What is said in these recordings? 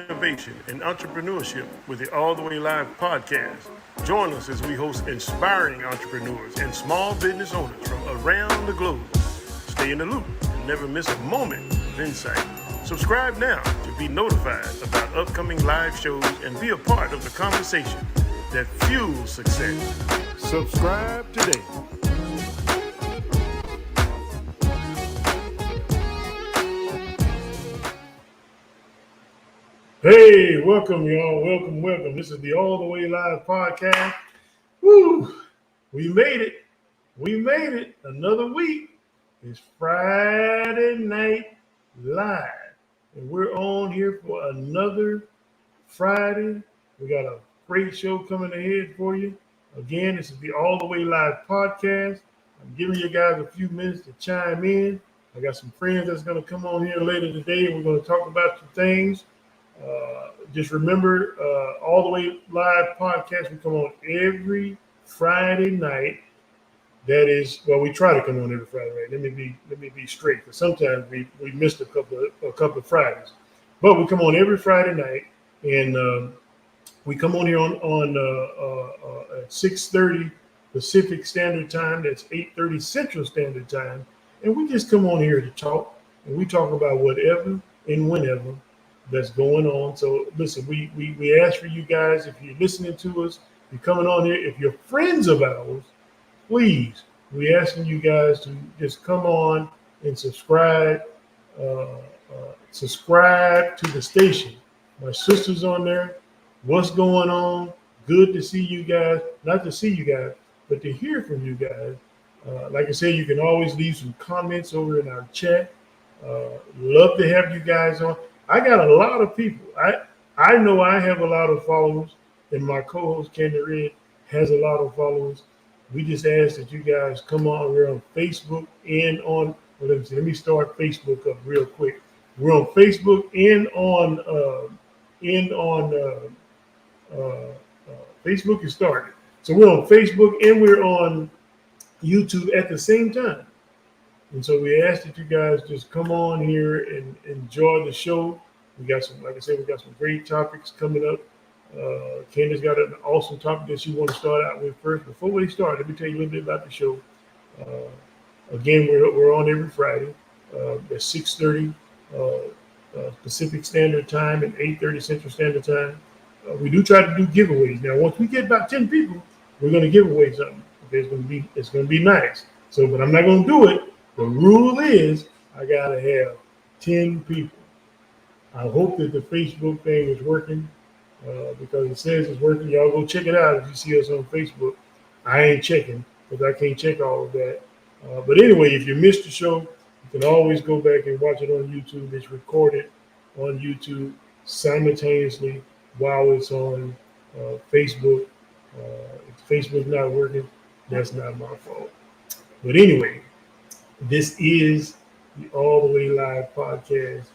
innovation, and entrepreneurship with the All the Way Live podcast. Join us as we host inspiring entrepreneurs and small business owners from around the globe. Stay in the loop and never miss a moment of insight. Subscribe now to be notified about upcoming live shows and be a part of the conversation that fuels success. Subscribe today. Hey, welcome, y'all. Welcome. This is the All the Way Live podcast. Woo! We made it. Another week. It's Friday Night Live. And we're on here for another Friday. We got a great show coming ahead for you. Again, this is the All the Way Live podcast. I'm giving you guys a few minutes to chime in. I got some friends that's going to come on here later today. We're going to talk about some things. Just remember, All the Way Live podcast, we come on every Friday night. That is, well, we try to come on every Friday night. Let me be straight, because sometimes we missed a couple of Fridays, but we come on every Friday night, and we come on here on at 6:30 Pacific Standard Time. That's 8:30 Central Standard Time, and we just come on here to talk, and we talk about whatever and whenever that's going on. So listen, we ask for you guys, if you're listening to us, you're coming on here, if you're friends of ours, please, we asking you guys to just come on and subscribe to the station. My sister's on there. What's going on? Good to see you guys. Not to see you guys, but to hear from you guys. Like I said, you can always leave some comments over in our chat. Love to have you guys on. I got a lot of people. I know I have a lot of followers, and my co-host Candy Red has a lot of followers. We just ask that you guys come on. We're on Facebook and on. Well, let me start Facebook up real quick. We're on Facebook and on Facebook is started. So we're on Facebook and we're on YouTube at the same time. And so we ask that you guys just come on here and enjoy the show. We got some, like I said, we got some great topics coming up. Candace got an awesome topic that she wants to start out with first. Before we start, let me tell you a little bit about the show. Again, we're on every Friday at 6:30 Pacific Standard Time and 8:30 Central Standard Time. We do try to do giveaways. Now, once we get about 10 people, we're going to give away something. Okay, it's going to be nice. So, but I'm not going to do it. The rule is I got to have 10 people. I hope that the Facebook thing is working because it says it's working. Y'all go check it out if you see us on Facebook. I ain't checking because I can't check all of that. But anyway, if you missed the show, you can always go back and watch it on YouTube. It's recorded on YouTube simultaneously while it's on Facebook. If Facebook's not working, that's not my fault. But anyway, this is the All the Way Live podcast.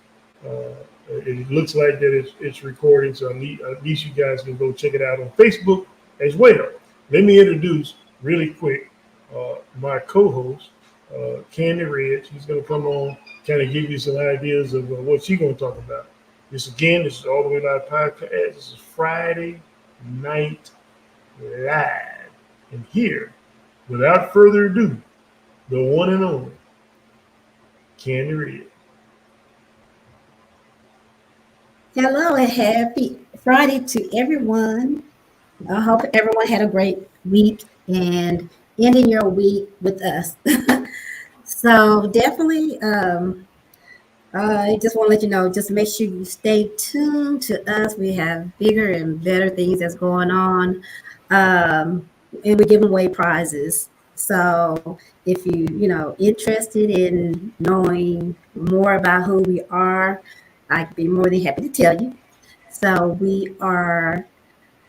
It looks like that it's recording, so at least you guys can go check it out on Facebook as well. Let me introduce really quick my co-host, Candy Red. She's going to come on, kind of give you some ideas of what she's going to talk about. This is All the Way Live podcast. This is Friday Night Live. And here, without further ado, the one and only Candy Red. Hello and happy Friday to everyone. I hope everyone had a great week and ending your week with us. So definitely, I just want to let you know, just make sure you stay tuned to us. We have bigger and better things that's going on. And we're giving away prizes. So if you interested in knowing more about who we are, I'd be more than happy to tell you. So we are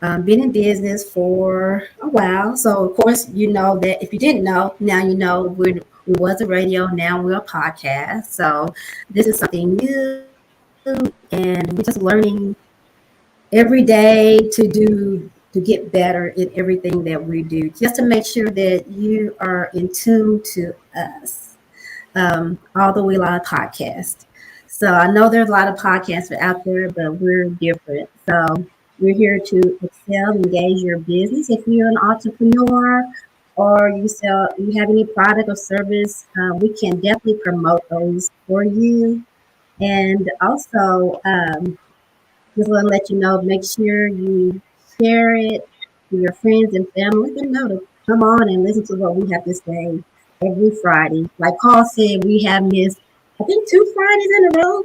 been in business for a while. So of course, you know that if you didn't know, now you know we was a radio, now we're a podcast. So this is something new, and we're just learning every day to get better in everything that we do, just to make sure that you are in tune to us. All the Way Live podcast. So I know there's a lot of podcasts out there, but we're different. So we're here to excel, engage your business. If you're an entrepreneur or you have any product or service, we can definitely promote those for you. And also, just want to let you know, make sure you share it to your friends and family. Let them know to come on and listen to what we have to say every Friday. Like Paul said, we have missed, I think, 2 Fridays in a row.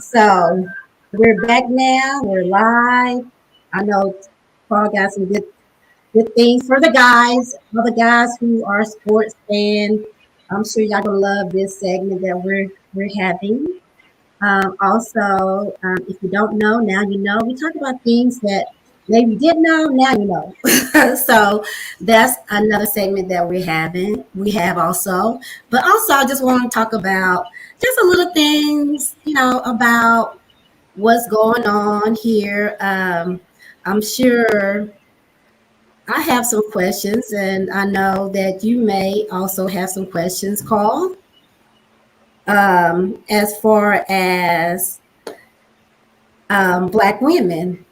So we're back now. We're live. I know Paul got some good things for the guys. All the guys who are sports fans. I'm sure y'all gonna love this segment that we're having. Also, if you don't know, now you know. We talk about things that maybe you didn't know, now you know. So that's another segment that we're having. We have also, but also I just want to talk about just a little things, about what's going on here. I'm sure I have some questions, and I know that you may also have some questions, Carl. As far as Black women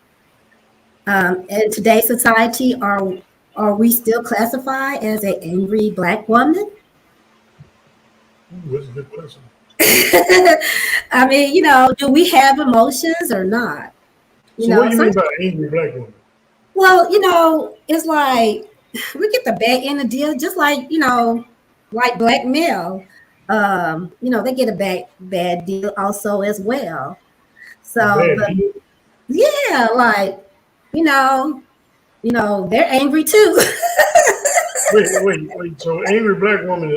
in today's society, are we still classified as an angry Black woman? Ooh, that's a good question. I mean, do we have emotions or not? So what do you Some, mean by angry Black woman? well, it's like we get the bad end of the deal, just like black male. They get a bad deal also as well. A So, bad but deal? yeah, like you know, they're angry too. Wait. So angry Black woman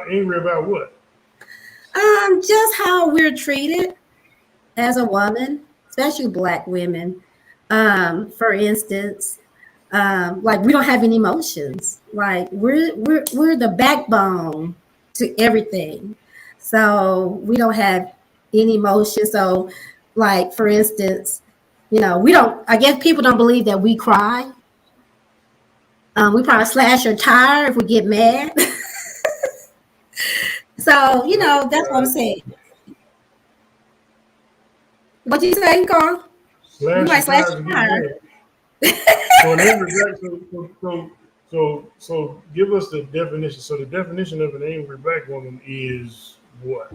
angry about what? Just how we're treated as a woman, especially Black women. For instance, like we don't have any emotions. Like we're the backbone to everything. So we don't have any emotion. So, like for instance, we don't. I guess people don't believe that we cry. We probably slash our tire if we get mad. So that's what I'm saying. What you saying, Carl? We Slash might your slash tires and your get tire. mad. So an angry Black so give us the definition. So the definition of an angry Black woman is what?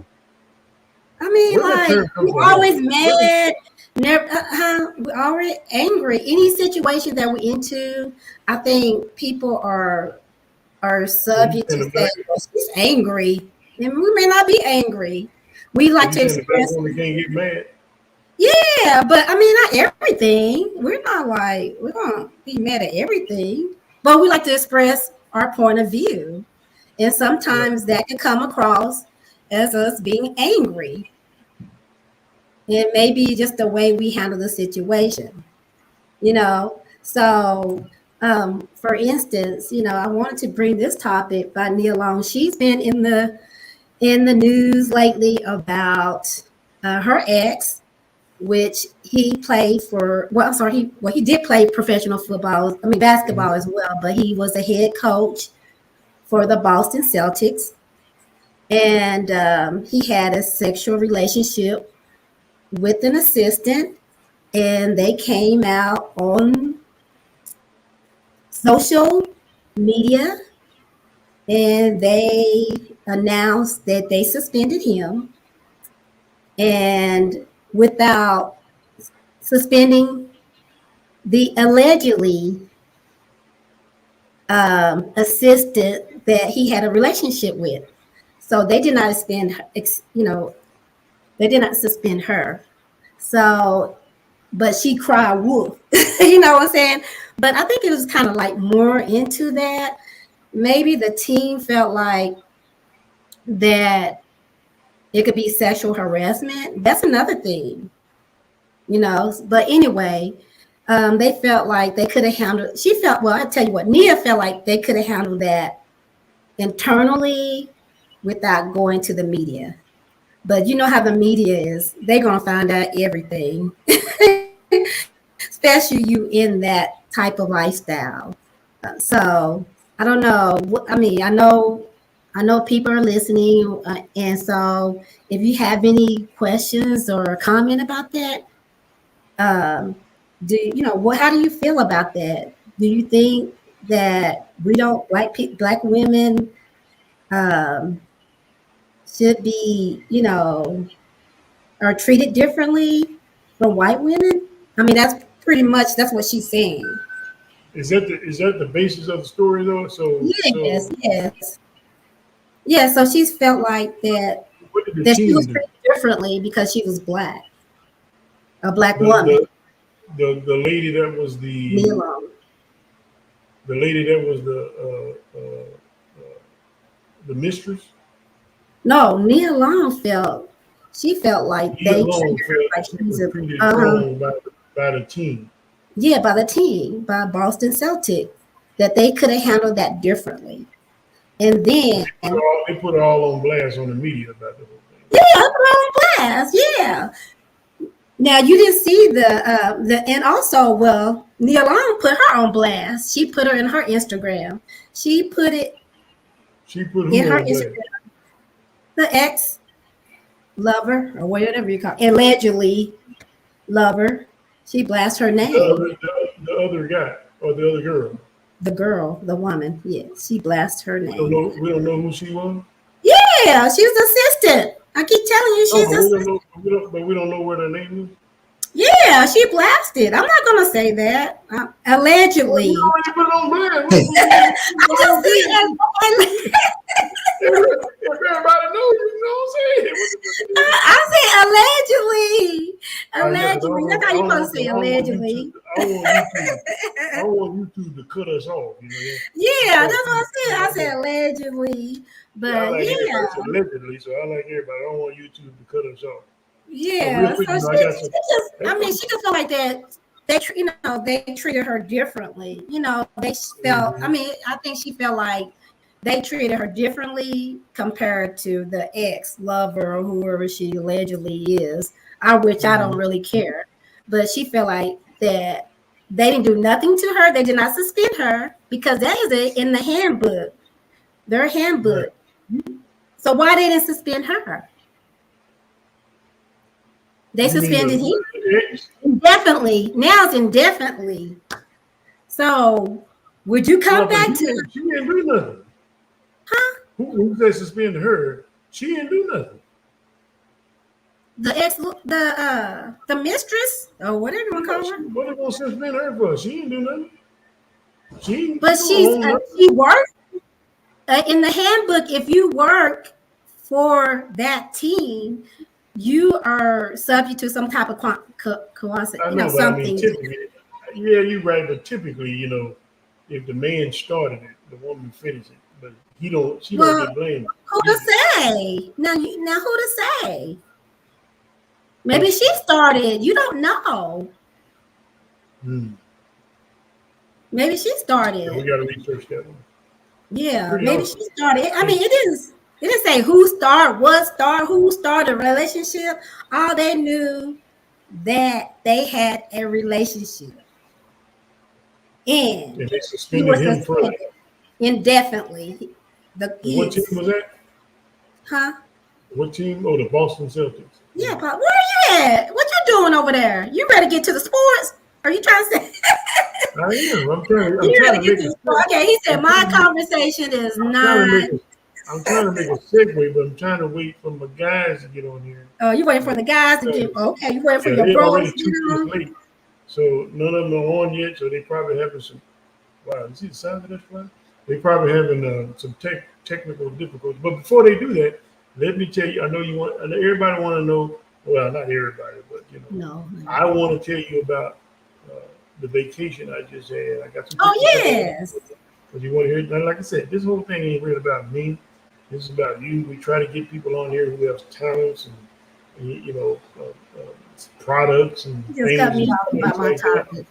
I mean, Where did that like term come we're from? always Where did, mad. Never, we're already angry. Any situation that we're into, I think people are so you subject to saying the say, black "Well, she's angry," and we may not be angry. We so like you to saying the Black express, woman can't get mad? yeah, but I mean, not everything. We're not like we're gonna be mad at everything, but we like to express our point of view, and Right. sometimes that can come across as us being angry. It may be just the way we handle the situation, So, for instance, I wanted to bring this topic by Nia Long. She's been in the news lately about her ex, which he played for. Well, I'm sorry, he did play professional football. I mean basketball as well, but he was a head coach for the Boston Celtics, and he had a sexual relationship with an assistant, and they came out on social media and they announced that they suspended him, and without suspending the allegedly assistant that he had a relationship with. So they did not they did not suspend her. So but she cried wolf. You know what I'm saying? But I think it was kind of like more into that. Maybe the team felt like that it could be sexual harassment. That's another thing. But anyway, they felt like they could have handled. She felt well. I tell you what, Nia felt like they could have handled that internally without going to the media. But you know how the media is; they're gonna find out everything, especially you in that type of lifestyle. So I don't know. I mean, I know I know people are listening, and so if you have any questions or comment about that, um, how do you feel about that? Do you think that we don't black women um, should be, are treated differently from white women? I mean, that's pretty much that's what she's saying. Is that the basis of the story though? Yes, yes, yeah. So she's felt like that What did the that she team was do? treated differently because she was black, a black The woman. the the lady that was the Neil. the lady that was the mistress. No, Nia Long she felt like Nia they Long treated her felt like she she was was a treated wrong by the team. yeah, by the team, by Boston Celtic, that they could have handled that differently. And So then they put her all on blast on the media about the whole thing. yeah, wrong class, yeah. Now you didn't see the and also well, Nia Long put her on blast. She put her in her Instagram. She put it She put in who her on blast? Instagram. The ex lover or whatever you call it, allegedly lover. She blasts her name. The other guy or the other girl. The girl, the woman, yes, she blasts her We don't name. know. We don't know who she was. Yeah, she's assistant. I keep telling you, No, she's but we don't assistant. know. But we don't know what her name is. Yeah, she blasted. I'm not gonna say that. Well, Allegedly. you already put it on blast. I just said. If everybody knows, you know what I'm saying? I said allegedly. Yeah, because Allegedly. That's how you supposed to say allegedly. I don't want YouTube to cut us off. Yeah, that's what I said. I said allegedly. I But like yeah. everybody to allegedly, so I like everybody. I don't want YouTube to cut us off. So real Yeah, quick, so I got some. I mean, she just felt like that. They treated her differently. They felt. I Mhm. mean, I think she felt like they treated her differently compared to the ex lover or whoever she allegedly is. Which I don't Mhm. really care, but she felt like that they didn't do nothing to her. They did not suspend her because that is in the handbook, their Right. handbook. So why they didn't suspend her? They You mean suspended him. the ex? Indefinitely. Now it's indefinitely. So would you come No, but back to she didn't do nothing. Who said suspend her? She didn't do nothing. the mistress or whatever you want to Yeah, call her? what they gonna suspend her for? She didn't do nothing. She But don't own nothing. she worked in the handbook. If you work for that team, you are subject to some type of I know, but I mean, something. typically, yeah, you're right. But typically, if the man started it, the woman finished it. But he don't. She don't Well, get blamed. who to say? Now who to say? Maybe she started. You don't know. Hmm. Maybe she Yeah, we started. got to research that one. Yeah, Pretty maybe awesome. she started. I mean, it didn't say who started, who started a relationship. All they knew that they had a relationship and And they he suspended was him for suspended that. indefinitely. The And what team ex, was that? huh? What team? Oh, the Boston Celtics. Yeah, Pop. Where are you at? What you doing over there? You ready to get to the sports? Are you trying to say I am. I'm trying. I'm you trying ready to to get make to a. the sports? Okay, he said I'm my trying to make. conversation is I'm trying to not. make a. I'm trying to make a segue, but I'm trying to wait for my guys to get on here. Oh, you waiting for the guys to get okay, you waiting for Yeah, your they're bros already to get 2 minutes on? late, so none of them are on yet. So they probably having some. Wow, you see the size of that fly? They probably having some technical difficulties. But before they do that, let me tell you. I know you want. I know everybody want to know. Well, not everybody, but No. I want to tell you about uh, the vacation I just had. I got some Oh pictures. yes. Because you want to hear. Like I said, this whole thing ain't really about me. This is about you. We try to get people on here who have talents and products and You just cut things me and off things about my like that. topic.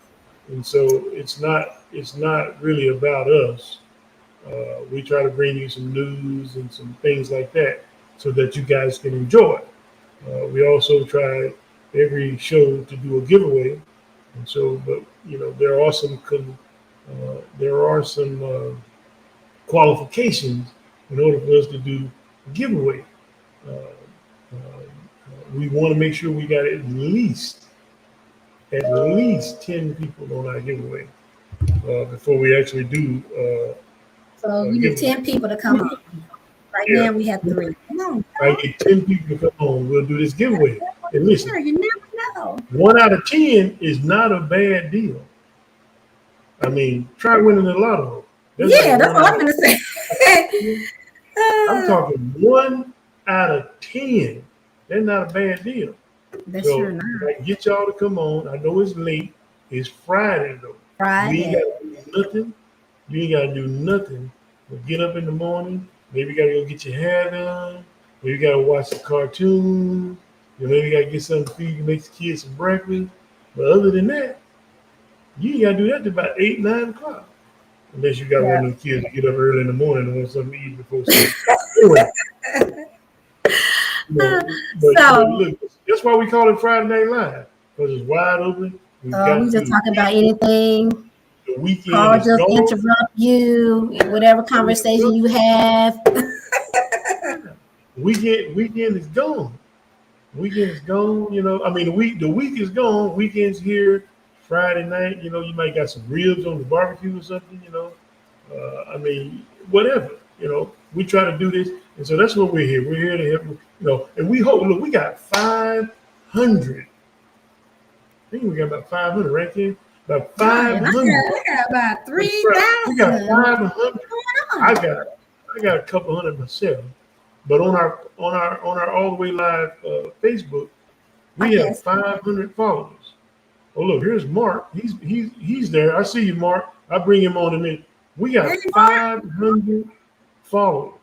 And so it's not really about us. We try to bring you some news and some things like that so that you guys can enjoy. We also try every show to do a giveaway, and so but there are some qualifications in order for us to do a giveaway. We want to make sure we got at least 10 people on our giveaway before we actually do So you need 10 people to come on. Right Yeah. now we have 3. Come on. I get 10 people to come on. We'll do this giveaway. And listen, Sure, you never know. 1 out of 10 is not a bad deal. I mean, try winning the lotto. That's what I'm going to say. I'm talking 1 out of 10. That's not a bad deal. That's So sure not. I get y'all to come on. I know it's late. It's Friday though. Friday. You ain't got to do nothing. You ain't got to do nothing. But get up in the morning. Maybe you got to go get your hair done. Maybe you got to watch a cartoon. Maybe you got to get something to feed. You make the kids some breakfast. But other than that, you ain't got to do that till about 8, 9 o'clock. Unless you got one of them kids to get up early in the morning and want something to eat before sleep. Anyway. But look, that's why we call it Friday Night Live, because it's wide open. We just talking about anything. The weekend or is just gone. Interrupt you, whatever conversation you have. Weekend is gone. Weekend is gone. I mean the week is gone. Weekend's here. Friday night, you might got some ribs on the barbecue or something. I mean whatever. We try to do this, and so that's what we're here. We're here to help. And we hope. Look, we got 500. I think we got about 500 right there. About 500. I got about 3,000. We got 500. I got a couple hundred myself. But on our All the Way Live Facebook, we have 500 followers. Oh look, here's Mark. He's there. I see you, Mark. I'll bring him on in a minute. We got 500 followers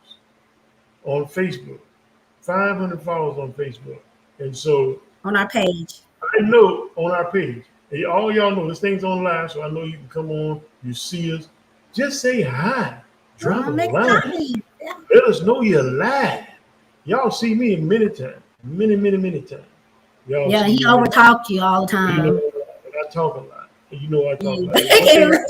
on Facebook. 500 followers on Facebook. And so on our page. I know on our page. And all y'all know this thing's on live, so I know you can come on, you see us. Just say hi. Drop a line. Let us know you're live. Y'all see me many times. Many times. Yeah, he overtalk you all the time. And I talk a lot. And I talk a lot.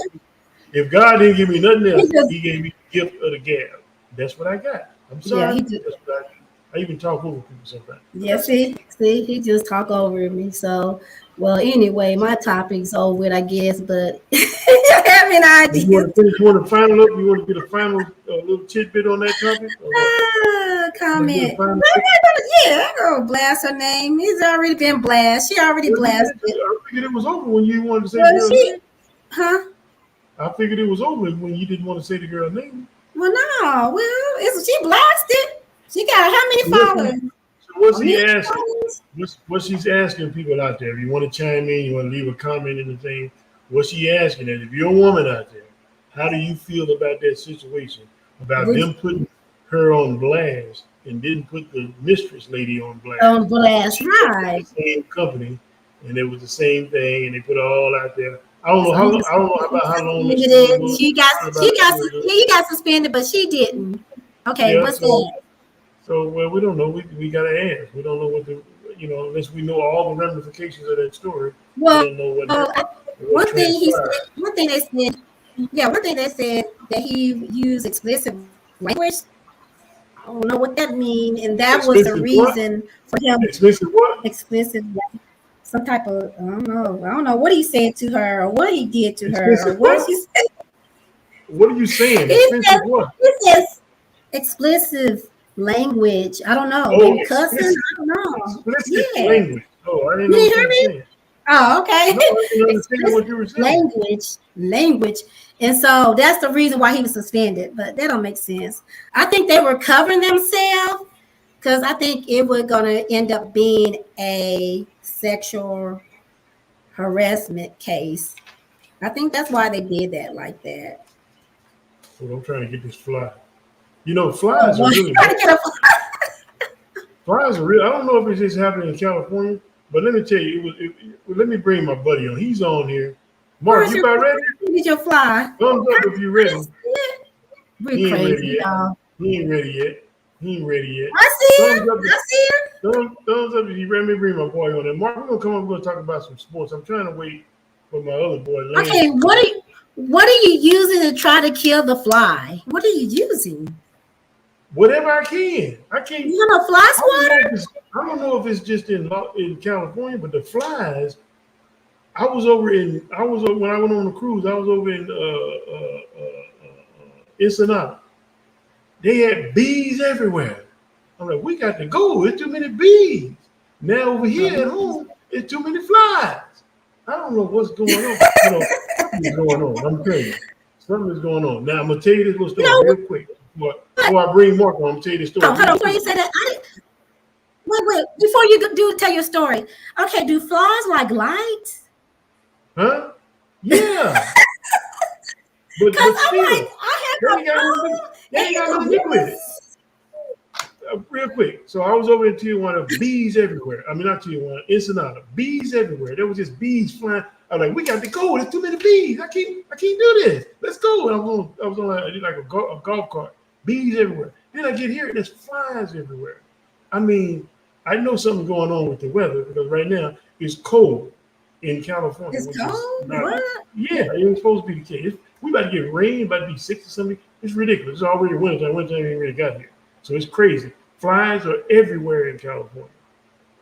If God didn't give me nothing else, he gave me the gift of the gab. That's what I got. I'm sorry. Yeah, that's what I do. I even talk over people sometimes. Yeah, see, he just talk over me. So, well, anyway, my topic's over with, I guess, but you have an idea. You want to final up? You want to get a final little tidbit on that topic? Comment. I'm going to blast her name. It's already been blasted. She already blasted. I figured it was over when you wanted to say the girl's name. Huh? I figured it was over when you didn't want to say the girl's name. Well, no. Well, she blasted. She got how many followers? So what's he asking? What she's asking people out there? If you want to chime in, you want to leave a comment in the thing. What she asking is, if you're a woman out there, how do you feel about that situation? About them putting her on blast and didn't put the mistress lady on blast. On blast, right? The same company, and it was the same thing, and they put it all out there. I don't know how long it is. He got suspended, but she didn't. Okay, yeah, what's that? So we don't know. We gotta ask. We don't know what unless we know all the ramifications of that story. Well, we don't know one thing they said that he used explicit language. I don't know what that means, and that was the reason for him. Explicit what? Explicit. Some type of I don't know what he said to her or what he did to her or what she said. What are you saying? He says explicit language. I don't know. Maybe cussing. I don't know. Explicit language. Oh, I didn't know what you were saying. Oh, okay. No, I didn't understand what you were saying. Language. And so that's the reason why he was suspended. But that don't make sense. I think they were covering themselves because I think it was going to end up being a sexual harassment case. I think that's why they did that like that. Well, I'm trying to get this fly. Flies are really flies are real. I don't know if it's just happening in California, but let me tell you, let me bring my buddy on. He's on here. Mark, you about ready? Get your fly. Thumbs up if you're ready. He ain't ready yet. He ain't ready yet. I see him. Thumbs up if you're ready. Let me bring my boy on there. Mark, we're gonna come up. We're gonna talk about some sports. I'm trying to wait for my other boy. Lane. Okay, what are you using to try to kill the fly? What are you using? whatever I can. I can't. You know, fly I don't know swatter? if it's, I don't know if it's just in California, but the flies. I was over when I went on the cruise. I was over in Ensenada. They had bees everywhere. I'm like, we got to go. There's too many bees. Now over here at home, it's too many flies. I don't know what's going on. You know, something's going on. I'm telling you, something is going on. Now I'm gonna tell you this little story You know, real quick before I bring Mark on. I'm gonna tell you this story. hold on, before you say that, wait, before you do tell your story. Okay, do flies like lights? Huh? Yeah. But Because I'm still, like, I they have ain't no got nothing, phone. they ain't got nothing to do with it. Real quick. So I was over in Tijuana, bees everywhere. I mean, not Tijuana, Ensenada, bees everywhere. There was just bees flying. I was like, we got to go. There's too many bees. I can't do this. Let's go. And I was on like a golf cart. Bees everywhere. Then I get here and there's flies everywhere. I mean, I know something's going on with the weather because right now it's cold in California. It's which cold? is not, What? yeah, it was supposed to be the case. We about to get rain, about to be 60 or something. It's ridiculous. It's already winter. Winter ain't really got here. So it's crazy. Flies are everywhere in California.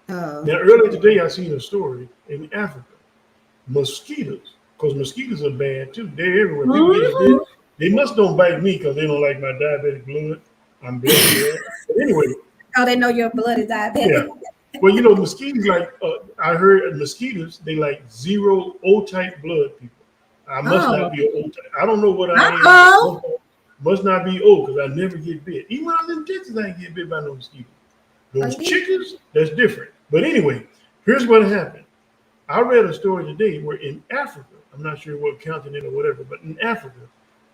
Oh. Now, earlier today, I seen a story in Africa. Mosquitoes, because mosquitoes are bad too. They're everywhere. People get bit. They must don't bite me because they don't like my diabetic blood. I'm blessed with that. But anyway, Oh, they know your blood is diabetic. yeah. Well, you know, mosquitoes like I heard mosquitoes. They like zero O-type blood people. I must not be an O-type. I don't know what I am. Must not be O because I never get bit. Even when I was in Texas, I didn't get bit by no mosquitoes. Those chickens, that's different. But anyway, here's what happened. I read a story today where in Africa, I'm not sure what continent or whatever, but in Africa,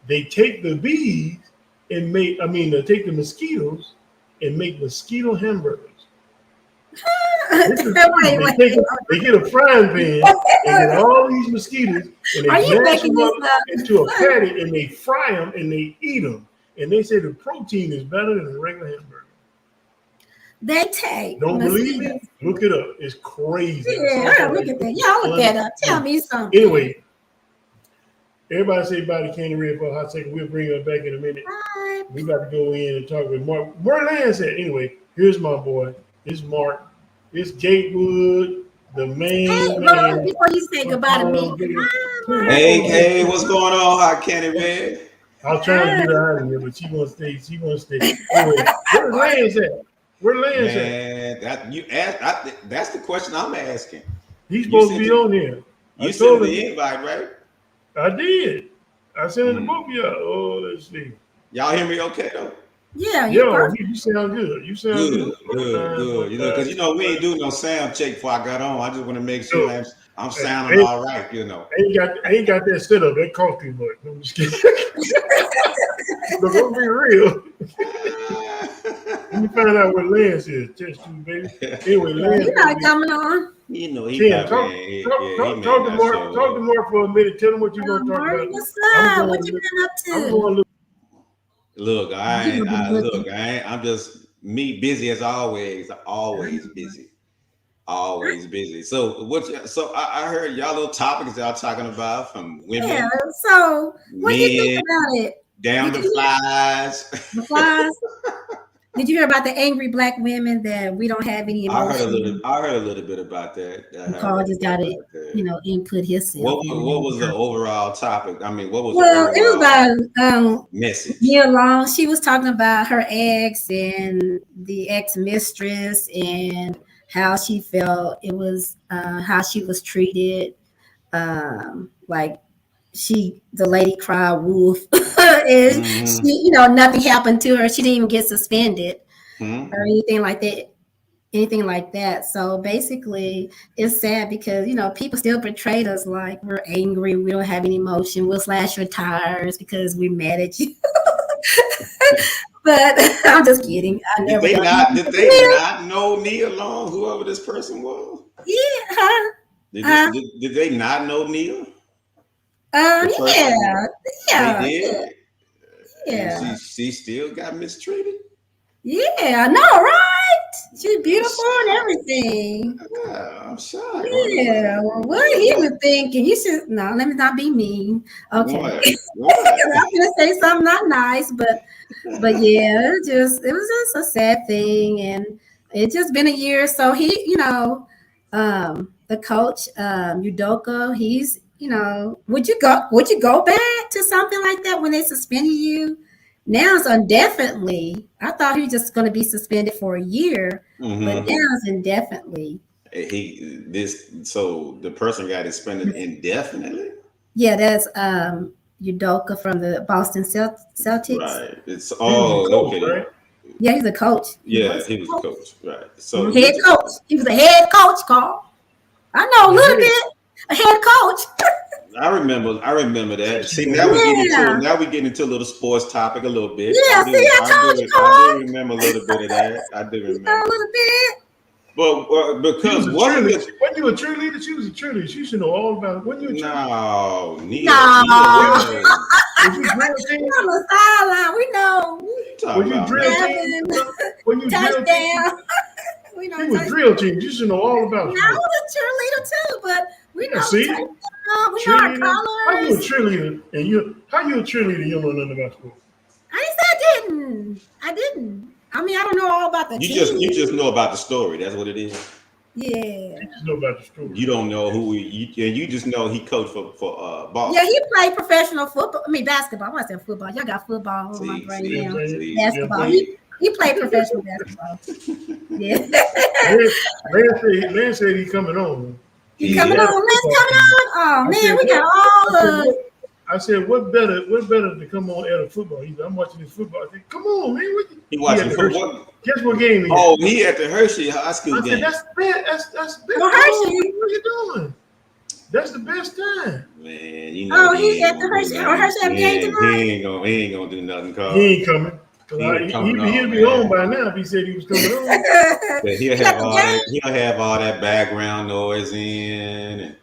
they take the bees and they take the mosquitoes and make mosquito hamburgers. They get a frying pan and get all these mosquitoes and they mash them up into a patty and they fry them and they eat them. And they say the protein is better than a regular hamburger. They take. Don't believe me? Look it up. It's crazy. Yeah, look at that. Y'all look that up. Tell me something. Anyway, everybody say bye to Candy Red for a hot second. We'll bring her back in a minute. Bye. We got to go in and talk with Mark. Where Lance at? Anyway, here's my boy. It's Mark. It's Gatewood, the main man. Before you say goodbye to me. Hey, what's going on, Hot Candy Red? I was trying to get her out of here, but she wants to stay. Anyway, where's Lance at? Where Lance at? That's the question I'm asking. He's supposed to be on here. You sent the invite, right? I did. I sent it to both of y'all. Oh, let's see. Y'all hear me okay though? Yeah, you sound good. You sound good. You know, because we ain't doing no sound check before I got on. I just want to make sure I'm sounding all right. You know, I ain't got that set up. That cost too much. I'm just kidding. But let's be real. Let me find out what Lance is. Test you, baby. Anyway, Lance. You're not coming on. You know, talk to Mark for a minute. Tell him what you're going to talk about. What's up? What you been up to? I'm going to look. I'm just busy as always. Always busy. Always busy. So I heard y'all little topics y'all talking about from women. Yeah. So what do you think about it? Down the flies. The flies. Did you hear about the angry black women that we don't have any emotion? I heard a little bit about that. Carl just got to, input himself. What was the overall topic? I mean, what was it was about message? Nia Long. She was talking about her ex and the ex-mistress and how she felt it was how she was treated. Like the lady cried wolf. And she, nothing happened to her. She didn't even get suspended or anything like that. So basically, it's sad because people still portrayed us like we're angry, we don't have any emotion, we'll slash your tires because we're mad at you. But I'm just kidding. Did they not know Nia Long, whoever this person was? Yeah. Did they not know Nia? Yeah. They did. Yeah. And she still got mistreated. Yeah, I know, right? She's beautiful and everything. Yeah, I'm shocked. Yeah. Well, what he was thinking? You should no. Let me not be mean. Okay. What? I'm gonna say something not nice, but yeah, it was just a sad thing, and it's just been a year. So he, the coach, Udoka, he's, would you go back to something like that when they suspended you? Now it's indefinitely. I thought he was just going to be suspended for a year, but now it's indefinitely. So the person got suspended indefinitely. Yeah, that's Udoka from the Boston Celtics. Right. It's okay. Right? Yeah, he's a coach. He was the coach. Right. So head coach. He was a head coach, Carl. I know a little bit. A head coach. I remember that. See, now we get into a little sports topic a little bit. Yeah, I do remember a little bit of that. I do remember a little bit. But because when you a cheerleader, she was a cheerleader. She should know all about it. When you a cheerleader? No. Was you drill team? On the sideline, we know. Was you drill team? When you drill team? We know. She was drill team. You should know all about it. I was a cheerleader too, but we know. See? We know our colors. How you a cheerleader and you don't know nothing about sports? I didn't. I mean, I don't know all about the team. You just know about the story. That's what it is. Yeah. You just know about the story. You don't know who you just know he coached for Boston. Yeah, he played professional football. I mean basketball. I want to say football. Y'all got football on my brain now. Basketball. He played professional basketball. Yeah. Lance said he's coming on. He's coming on. Lance coming on. Oh man, we got all the. I said, what better to come on at a football? I'm watching this football. I said, come on, man. He watching football. Guess what game he Oh, he at the Hershey High School game. That's best. Well, Hershey. What are you doing? That's the best time. Man, you know. Oh, he's at the Hershey. Or Hershey have a game tonight? He ain't gonna do nothing, Carl. He ain't coming. He'd be home by now if he said he was coming on. He'll have all that background noise in, and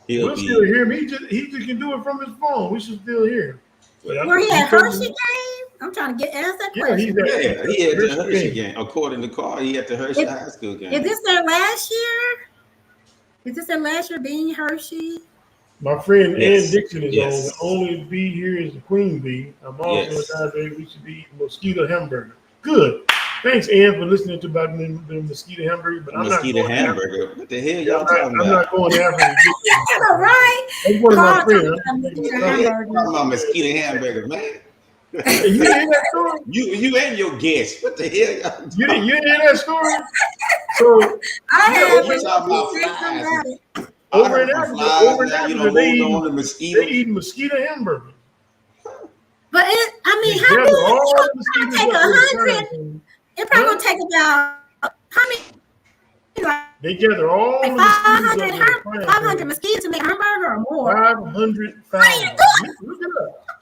we'll still hear him. He just can do it from his phone. We should still hear him. Were he at Hershey game? I'm trying to ask that question. He at the Hershey game. According to Carl, he at the Hershey High School game. Is this their last year? Is this their last year being Hershey? My friend Ann Dixon is on. The only bee here is the queen bee. I'm also excited we should be eating mosquito hamburger. Good. Thanks, Ann, for listening to about the mosquito hamburger. But I'm mosquito not hamburger. What the hell y'all talking about? I'm not going after it. All right. That's one of my friends. Talking about mosquito hamburger, man. You didn't hear that story? You and your guest. What the hell y'all? You didn't hear that story? So I have over in Africa, they eat mosquito hamburgers. But how many? Take 100. It probably gonna take about how many? They gather all like 500 mosquitoes to make a hamburger or more. 500,000.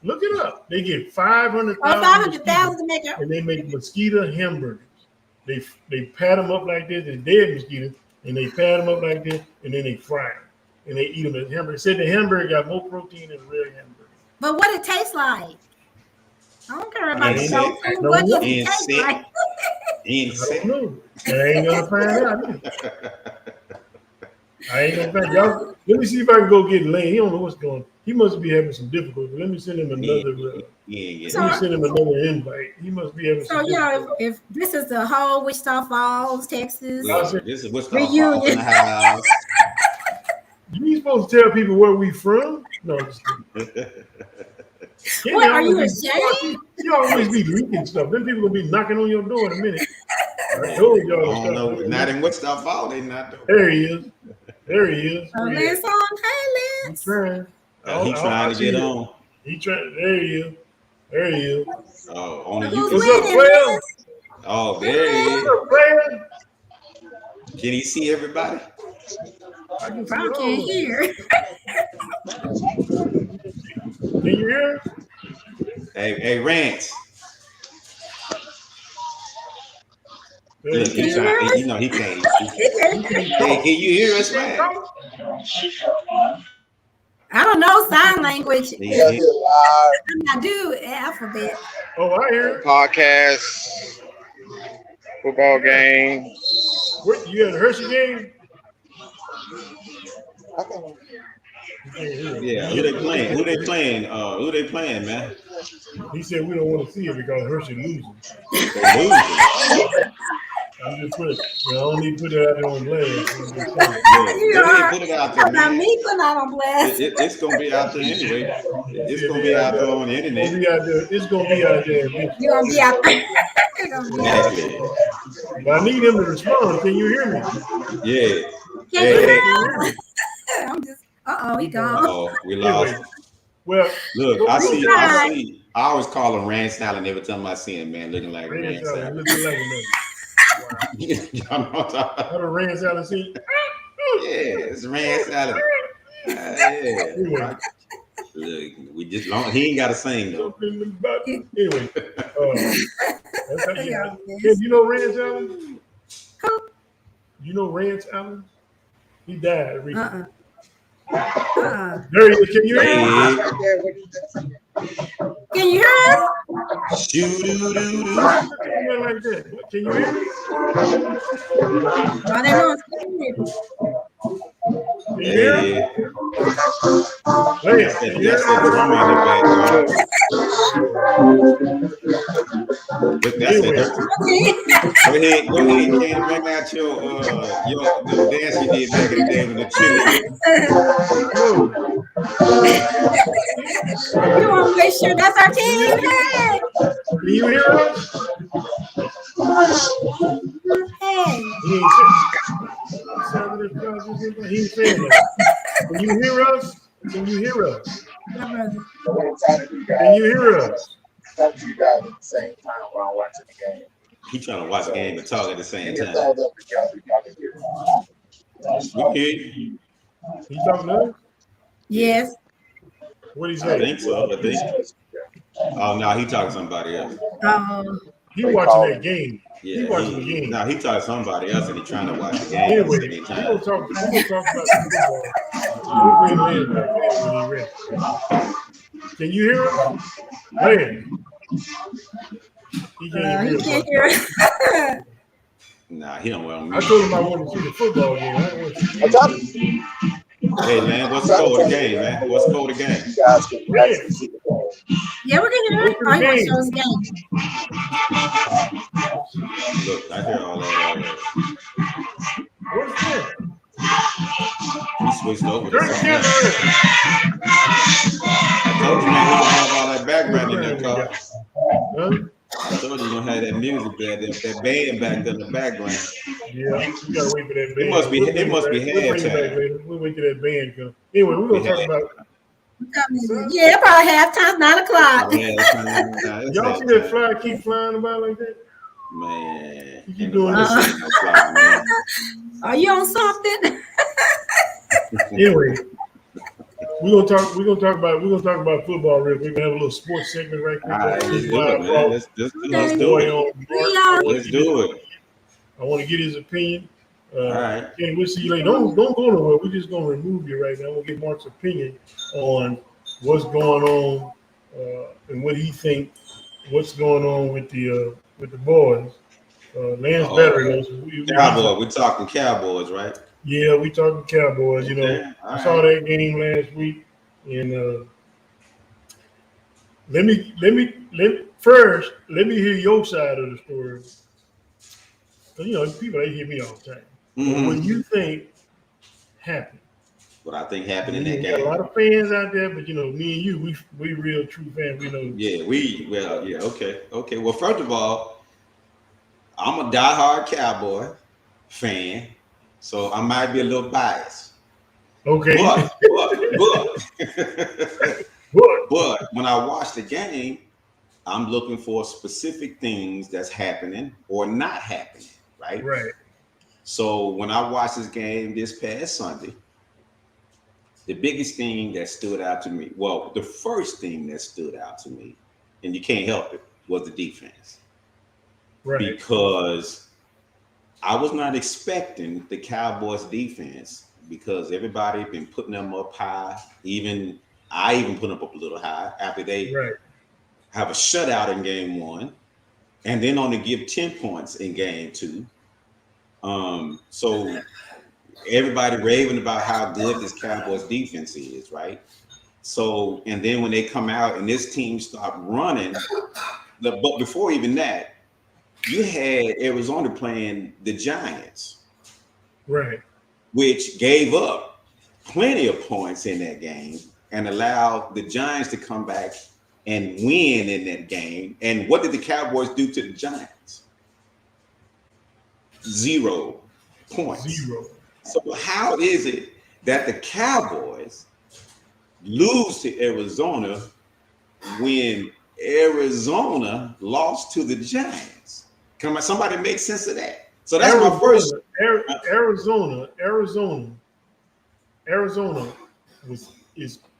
Look it up. They get 500,000 to make it, and they make mosquito hamburgers. They pat them up like this, they're dead mosquitoes, and they pat them up like this, and then they fry them, and they eat them as hamburger. They said the hamburger got more protein than a real hamburger. But what it tastes like? I don't care about the tofu. What does it taste like? I don't know. I ain't gonna find out. I ain't gonna find out. Let me see if I can go get Lane. He don't know what's going on. He must be having some difficulty. Let me send him another. Let me send him another invite. He must be having some difficulty. If this is the whole Wichita Falls, Texas, this is Wichita Falls in the house. You ain't supposed to tell people where we from? No, just what are you ashamed? You always be leaking stuff. Then people gonna be knocking on your door in a minute. I told y'all. Not in Wichita Falls. They not. There he is. Oh, Lance on. Hey, Lance. He's trying. He trying to get on. He trying. There he is. There he is. Oh, only you. What's up, player? Oh, there he is. What's up, player? Can he see everybody? I can see I can't hear. Can you hear? Hey, Rance. Look, he can't. Can you hear us, man? I don't know sign language. I do alphabet. Oh, I hear it. Podcast. Football game. What you had a Hershey game? I can You can't hear him. Yeah, who they playing? Who they playing? Who they playing, man? He said we don't want to see it because Hershey losing. They losing. I'm just putting, I don't need to put it out there on blast. I'm just saying. Yeah, You go ahead, are. put it out there, About man. me putting out on blast. It's gonna be out there anyway. It's gonna be out there on the It's gonna internet. be out there. It's gonna be out there. You're gonna be out there. You're gonna be out there. Exactly. But I need him to respond. Can you hear me? Yeah. Can Hey, you hey. hear us? I'm just. He gone. Oh, we lost. Anyway, well, Look, I tried. see. I always call him Rand Allen every time I see him, man, looking like Rand Rand Allen Allen. looking like another. Y'all know what I'm talking How do Rand Allen see? Yeah, it's Rand Allen. Yeah. Look, we just long. He ain't got to sing though. Anyway, that's how you, Yeah. you know Rand Allen? You know Rand Allen? He died recently. There he is. Can you hear me? Can you hear us? Shoo-doo-doo-doo. Like that. Can you hear me? Why they don't speak? Can you hear me? Yeah, Lance, that's can you hear that me? drum in the background. Look, that's Anyway. it. Go ahead, Ken. Bring out your the dance you did back in the day with the chili. You want to make sure that's our team? Hey. Can you hear us? Hey. He ain't saying that. Can you hear us? Can you hear us? My brother. Can you hear us? Talk to you guys at the same time while I'm watching the game. He trying to watch the game and talk at the same And it's time. all up together. Y'all can hear it. We hear you. He talking to us? Yes. What he I say? think so. I think. Oh no, he talking to somebody else. He watching that game. Yeah, He watching the game. No, he talking to somebody else and he trying to watch the game. Anyway, at the we're same gonna time. talk about football. We'll bring Lance back when he ready. Can you hear us? Lance. He can't He even can't hear us. hear us. Nah, he don't want I me. told him I wanted to see the football game. I didn't want to see I'm talking. Hey man, what's the code of the game, man? What's the code of the game? You guys can actually see the ball. Yeah, we're gonna hear it. Oh, you want to show us game? Look, I hear all that. What's that? He switched over to Turn the something camera else. on. I told you, man, we gonna have all that background in that car. Huh? I told you, you're gonna have that music back there, that band back there in the background. Yeah, we gotta wait for that band. It must be We'll bring halftime. later. We'll wait till that band comes. Anyway, we're gonna talk about. Yeah, probably halftime, 9:00. Y'all see that fly keep flying about like that? Man, You keep ain't doing nobody this. saying no fly, man. Are you on something? Anyway, we're gonna talk about football real quick. We have a little sports segment right quick. All right, let's do it, man. Let's do it. Let's do it. I want to get his opinion. All right. And we'll see you later. Don't go nowhere. We're just gonna remove you right now. We'll get Mark's opinion on what's going on and what he think. What's going on with the boys? Lance better knows. Cowboys. We're talking Cowboys, right? Yeah, we talking Cowboys. You know, Okay, all I saw that game last week, and let me hear your side of the story. You know, people they hear me all the time. Mhm. What you think happened? What I think happened in We that got a game. lot of fans out there, but you know, me and you, we real true fans. We know. Yeah, okay. Well, first of all, I'm a diehard Cowboy fan, so I might be a little biased. Okay. But when I watch the game, I'm looking for specific things that's happening or not happening, right? Right. So when I watched this game this past Sunday, the biggest thing that stood out to me, well, the first thing that stood out to me, and you can't help it, was the defense. Right. Because I was not expecting the Cowboys defense because everybody been putting them up high. I even put them up a little high after they Right. have a shutout in game one. and then only give 10 points in game 2. So everybody raving about how good this Cowboys defense is, right? So, and then when they come out and this team start running, but before even that, you had Arizona playing the Giants, Right. which gave up plenty of points in that game and allowed the Giants to come back and win in that game. And what did the Cowboys do to the Giants? 0 points. 0. So how is it that the Cowboys lose to Arizona when Arizona lost to the Giants? Come on, somebody make sense of that. So that's my first. Arizona was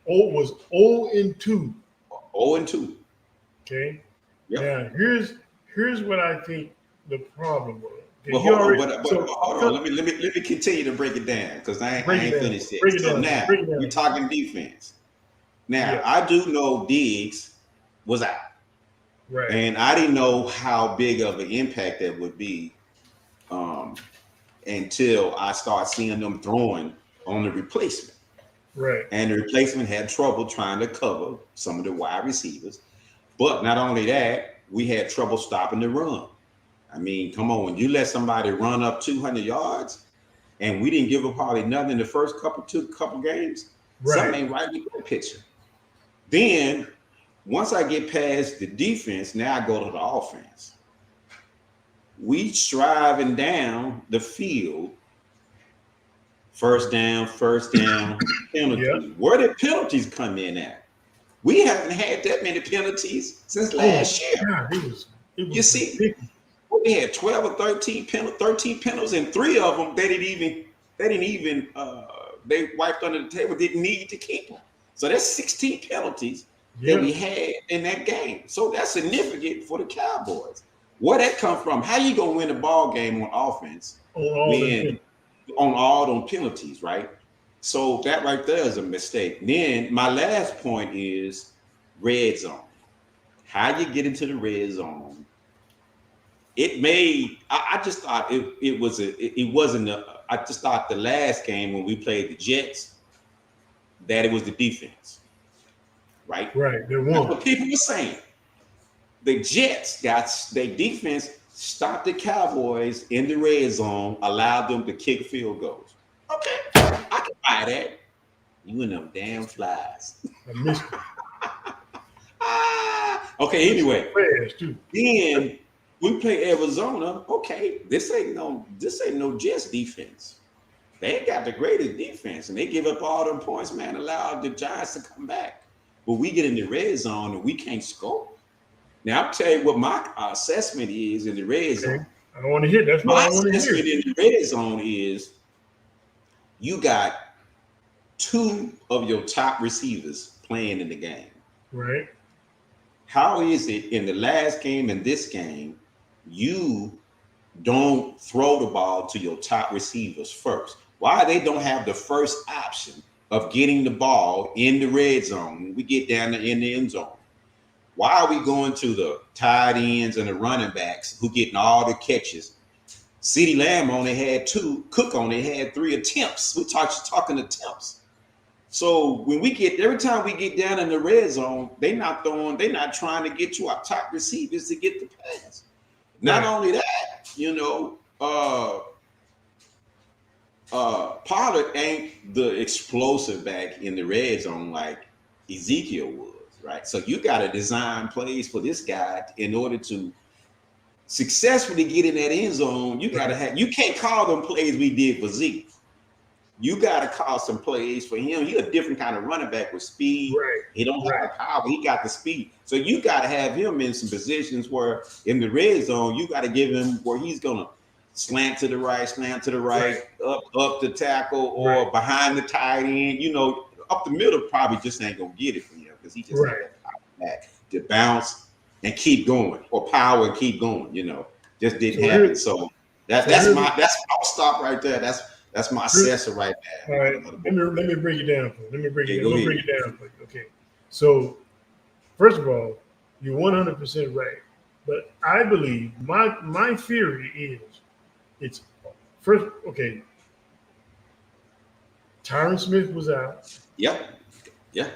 0-2. 0-2. Okay. Yep. Now here's what I think the problem was. Well, hold on. Let me continue to break it down because I ain't finished yet. So now we're talking defense. Now I do know Diggs was out. Right. And I didn't know how big of an impact that would be until I started seeing them throwing on the replacement. Right. And the replacement had trouble trying to cover some of the wide receivers. But not only that, we had trouble stopping the run. I mean, come on, when you let somebody run up 200 yards and we didn't give up hardly nothing in the first couple games, something ain't right with that picture. Then once I get past the defense, now I go to the offense. We striving down the field. First down, penalties. Yeah. Where did penalties come in at? We haven't had that many penalties since last year. God, it was You see, ridiculous. we had 12 or 13 penalties, and 3 of them they wiped under the table, didn't need to keep them. So that's 16 penalties that we had in that game. So that's significant for the Cowboys. Where that come from? How you gonna win a ball game on offense on all those penalties, right? So that right there is a mistake. Then my last point is red zone. How you get into the red zone? I just thought it wasn't. I just thought the last game when we played the Jets that it was the defense, right? Right. They That's won. what people were saying. The Jets got their defense stopped the Cowboys in the red zone, allowed them to kick field goals. Okay, I can buy that. You and them damn flies. I missed it. Okay, anyway. Fast too. Then we play Arizona. Okay, this ain't no Jets defense. They ain't got the greatest defense, and they give up all them points, man, allow the Giants to come back. But we get in the red zone and we can't score. Now I'll tell you what my assessment is in the red zone. I don't want to hear. That's what My I want to assessment hear. in the red zone is you got 2 of your top receivers playing in the game. Right. How is it in the last game and this game, you don't throw the ball to your top receivers first? Why they don't have the first option of getting the ball in the red zone when we get down in the end zone? Why are we going to the tight ends and the running backs who getting all the catches? CeeDee Lamb only had 2. Cook only had 3 attempts. We're talking attempts. So when every time we get down in the red zone, they're not trying to get to our top receivers to get the pass. Not only that, Pollard ain't the explosive back in the red zone like Ezekiel was, right? So you got to design plays for this guy in order to successfully get in that end zone. You can't call them plays we did for Zeke. You got to call some plays for him. He's a different kind of running back with speed. Right. He don't have the power. He got the speed. So you got to have him in some positions where in the red zone, you got to give him where he's going to slant to the right, up the tackle, or behind the tight end. Up the middle probably just ain't going to get it from him because he just got that power back to bounce and keep going, or power and keep going. Just didn't happen. So I'll stop right there. That's my assessor right there. All right, let me break it down for you. Let me break it down for you. Okay. So, first of all, you're 100% right. But I believe my theory is it's first okay. Tyron Smith was out, Yep. Yeah.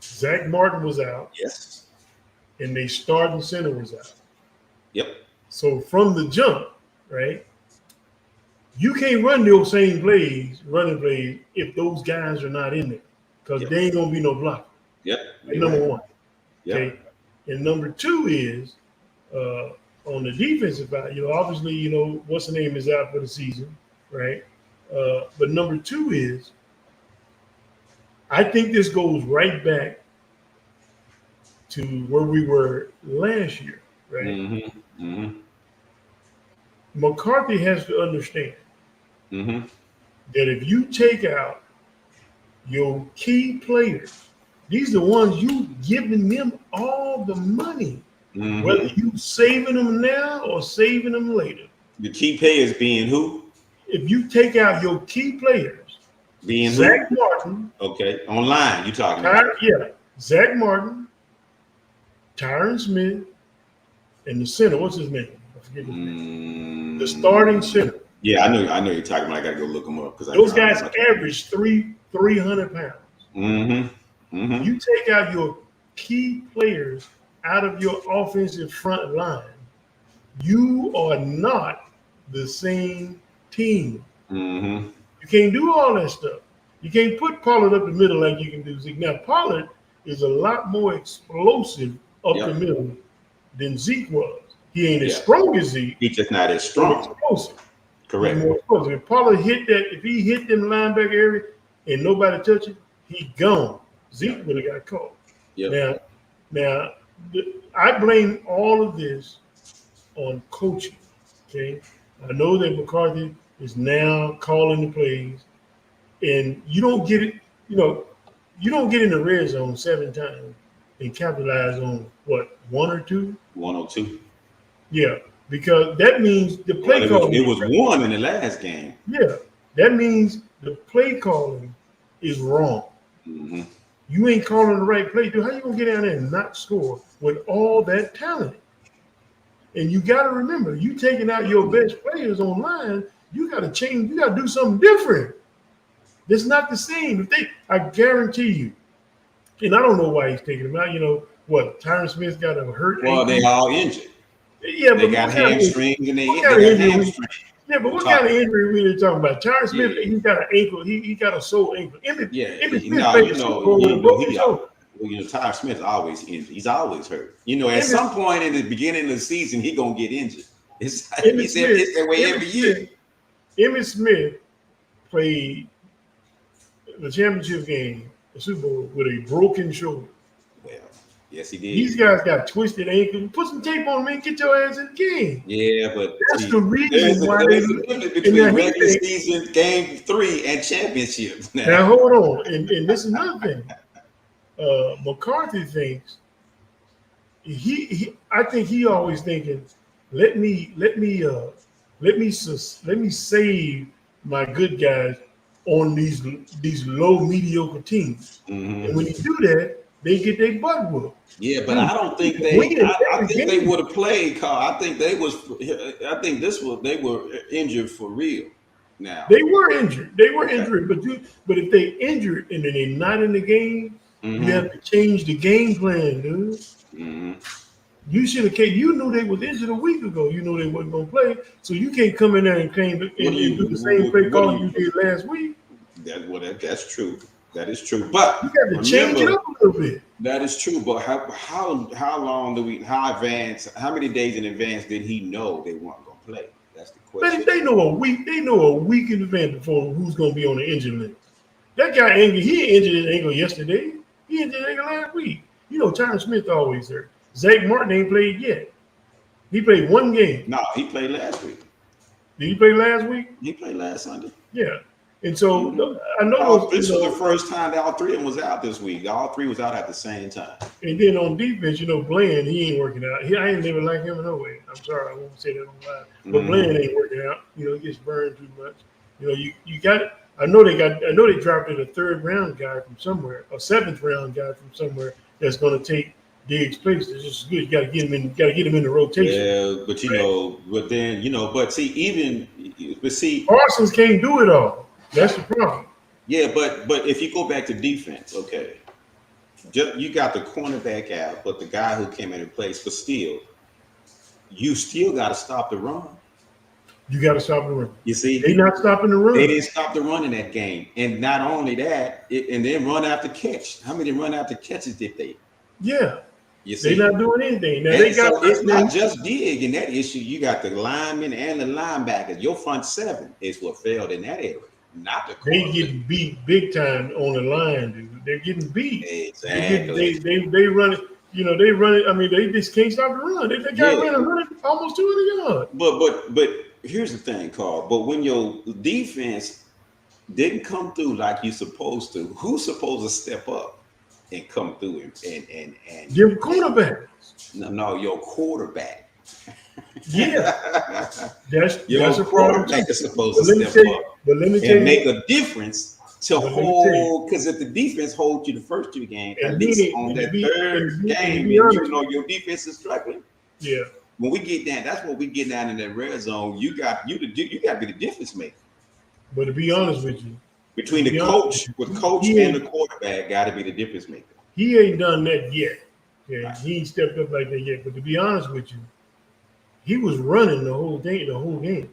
Zach Martin was out, Yes. and they starting center was out. Yep. So from the jump, right? You can't run those same running plays, if those guys are not in there, because Yep. there ain't gonna be no block. Yep. That's number one. Yep. Okay. And number two is on the defensive side, obviously, what's the name is out for the season, right? But number two is, I think this goes right back to where we were last year, right? Mm-hmm. Mm-hmm. McCarthy has to understand Mm-hmm. that if you take out your key players, these are the ones you giving them all the money, Mm-hmm. whether you saving them now or saving them later. The key players being who? If you take out your key players, Being Zach who? Martin, Okay. Online, you talking about? Zach Martin, Tyron Smith, and the center. What's his name? I forget his name. The starting center. Yeah, I know you're talking about. I gotta go look them up because Those guys average 300 pounds. Mm-hmm. Mm-hmm. You take out your key players out of your offensive front line, you are not the same team. Mm-hmm. You can't do all that stuff. You can't put Pollard up the middle like you can do Zeke. Now, Pollard is a lot more explosive up the middle than Zeke was. He ain't as strong as Zeke. He's just not as strong. Explosive. Correct. More explosive. If Pollard if he hit them linebacker area and nobody touch it, he gone. Zeke would have got caught. Yep. Now, I blame all of this on coaching. Okay, I know that McCarthy is now calling the plays, and you don't get it. You don't get in the red zone 7 times and capitalize on what, 1 or 2? 102. Yeah, because that means the play calling. It was 1 in the last game. Yeah, that means the play calling is wrong. Mm-hmm. You ain't calling the right play. Dude, how you gonna get down there and not score with all that talent? And you got to remember, you taking out your best players online, you got to change. You got to do something different. It's not the same. I guarantee you, and I don't know why he's taking them out. Tyron Smith got a hurt ankle. Well, they all injured. Yeah, They but got hamstrings and they got injury? hamstrings. Yeah, but what kind of injury we talking about? Tyron Smith, he's got an ankle. He got a sore ankle. Tyron Smith always injured. He's always hurt. At some point in the beginning of the season, he gonna get injured. It's that way every year. Emmitt Smith played the championship game, the Super Bowl, with a broken shoulder. Well, yes, he did. These guys got twisted ankles. Put some tape on them and get your ass in the game. Yeah, but that's the reason why there's a difference between regular season, game 3, and championships. Now hold on, and this is another thing. McCarthy thinks I think he always thinking, let me save my good guys on these low mediocre teams. Mm-hmm. And when you do that, they get their butt whooped. Yeah, but I don't think I think they would have played, Carl. I think they were injured for real. Now they were injured. But if they injured and then they're not in the game, you have to change the game plan, dude. Mm-hmm. You should have. You knew they was injured a week ago. You knew they wasn't gonna play, so you can't come in there and claim and do the same play call you did last week. That's true. That is true. But you got to change it up a little bit. That is true. But how long how many days in advance did he know they weren't gonna play? That's the question. They know a week. They know a week in advance before who's gonna be on the injury list. That guy he injured his ankle yesterday. He injured his ankle last week. Tyron Smith always hurt. Zach Martin ain't played yet. He played 1 game. No, he played last week. Did he play last week? He played last Sunday. Yeah. And so I know this was the first time that all 3 of them was out this week. All 3 was out at the same time. And then on defense, Bland, he ain't working out. I ain't never like him in no way. I'm sorry, I won't say that on live. But Bland ain't working out. He gets burned too much. You got it. I know they drafted a 3rd round guy from somewhere, a 7th round guy from somewhere that's going to take Diggs place is just good. You got to get him in. Got to get him in the rotation. Yeah, but but then but see, Parsons can't do it all. That's the problem. yeah, but if you go back to defense, okay, you got the cornerback out, but the guy who came in and place, but still, you still got to stop the run. You got to stop the run. You see, They not stopping the run. they didn't stop the run in that game, and not only that, and then run after catch. How many run after catches did they? Yeah, You see, they not doing anything. Now and they got. so it's not just Dig in that issue. You got the linemen and the linebackers. Your front seven is what failed in that area, not the They cornerback. getting beat big time on the line, dude. They're getting beat. Exactly. They run it. You know, they run it. I mean, they just can't stop the run. They got Yeah. ran 100, almost 200 yards. But here's the thing, Carl. But when your defense didn't come through like you're supposed to, who's supposed to step up and come through and Give cornerback. no, your quarterback. Yeah, that's Your a problem. quarterback is supposed But to let me step tell you. up But let me tell and make you. a difference to But let me tell you. hold. Because if the defense holds you the first two games, And at least be- on and that be- third and be- game, and and be you honest. know your defense is struggling. Yeah, When we get down, that's what we get down in that red zone. You got to be the difference maker. but to be honest with you, Between the Yeah. coach, with coach Yeah. and the quarterback, got to be the difference maker. he ain't done that yet. Okay, Right. he ain't stepped up like that yet. But to be honest with you, he was running the whole game.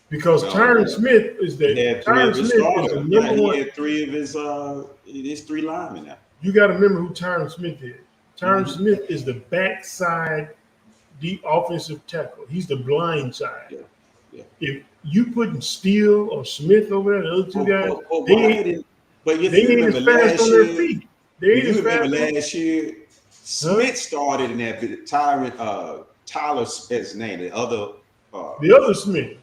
Because No, Tyron yeah. Smith is He the had three Tyron of his Smith is starters. the Yeah, number he one. had three of his three linemen now. You got to remember who Tyron Smith is. Tyron Mhm. Smith is the backside deep offensive tackle. He's the blind side. Yeah, yeah. If you putting Steele or Smith over there, the other two guys, But they why ain't, didn't- but if they you ain't remember as fast last on their year, feet. They ain't you as remember fast. last year, Smith started in that bit. Tyler Smith's name, the other The other Smith,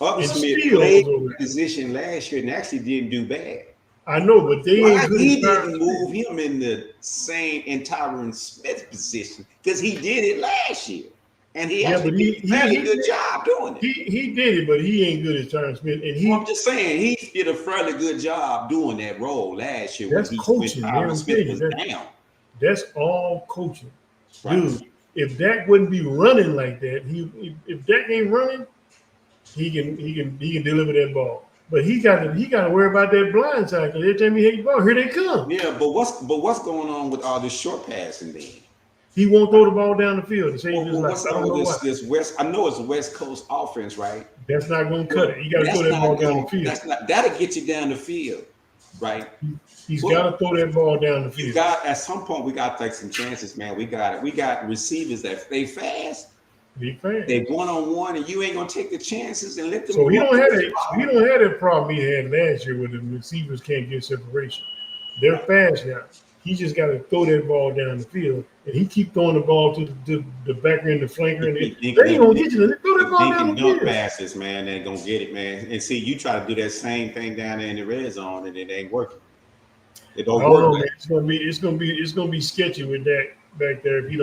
and Smith Steele played was over the there. position last year and actually didn't do bad. I know, but they Why ain't good he as Tyron didn't Smith. move him in the same in Tyron Smith's position? Because he did it last year, and he Yeah, actually but did a fairly good job doing it. He did it, but he ain't good as Tyron Smith. And Well, I'm just saying he did a fairly good job doing that role last year That's when coaching, man, Tyron I'm Smith telling was you, that- down. that's all coaching. Right. Dude, if Dak wouldn't be running like that, if Dak ain't running, he can deliver that ball. But he got to worry about that blind side because every time he hit the ball, here they come. Yeah, but what's going on with all this short passing then? He won't throw the ball down the field to save his Well, life. what's I don't wrong know with why. this West? I know it's a West Coast offense, right? That's not going to cut it. You got to That's throw that not ball down gonna- the field. That's not that'll get you down the field, right? He's Well, got to throw that ball down the You field. got at some point we got to take some chances, man. We got receivers that they fast, Big fan. they one-on-one, and you ain't gonna take the chances and let them. So he run don't have through that. the So he ball. don't have that problem he had last year where the receivers can't get separation. They're fast now. He just got to throw that ball down the field, and he keep throwing the ball to the backer and the flanker, and they ain't gonna get you. They throw that ball Dink down and the dunk field. passes, man, they ain't gonna get it, man. And see, you try to do that same thing down there in the red zone, and it ain't working. It I don't don't work. know, man. man. It's gonna be sketchy with that back there. If you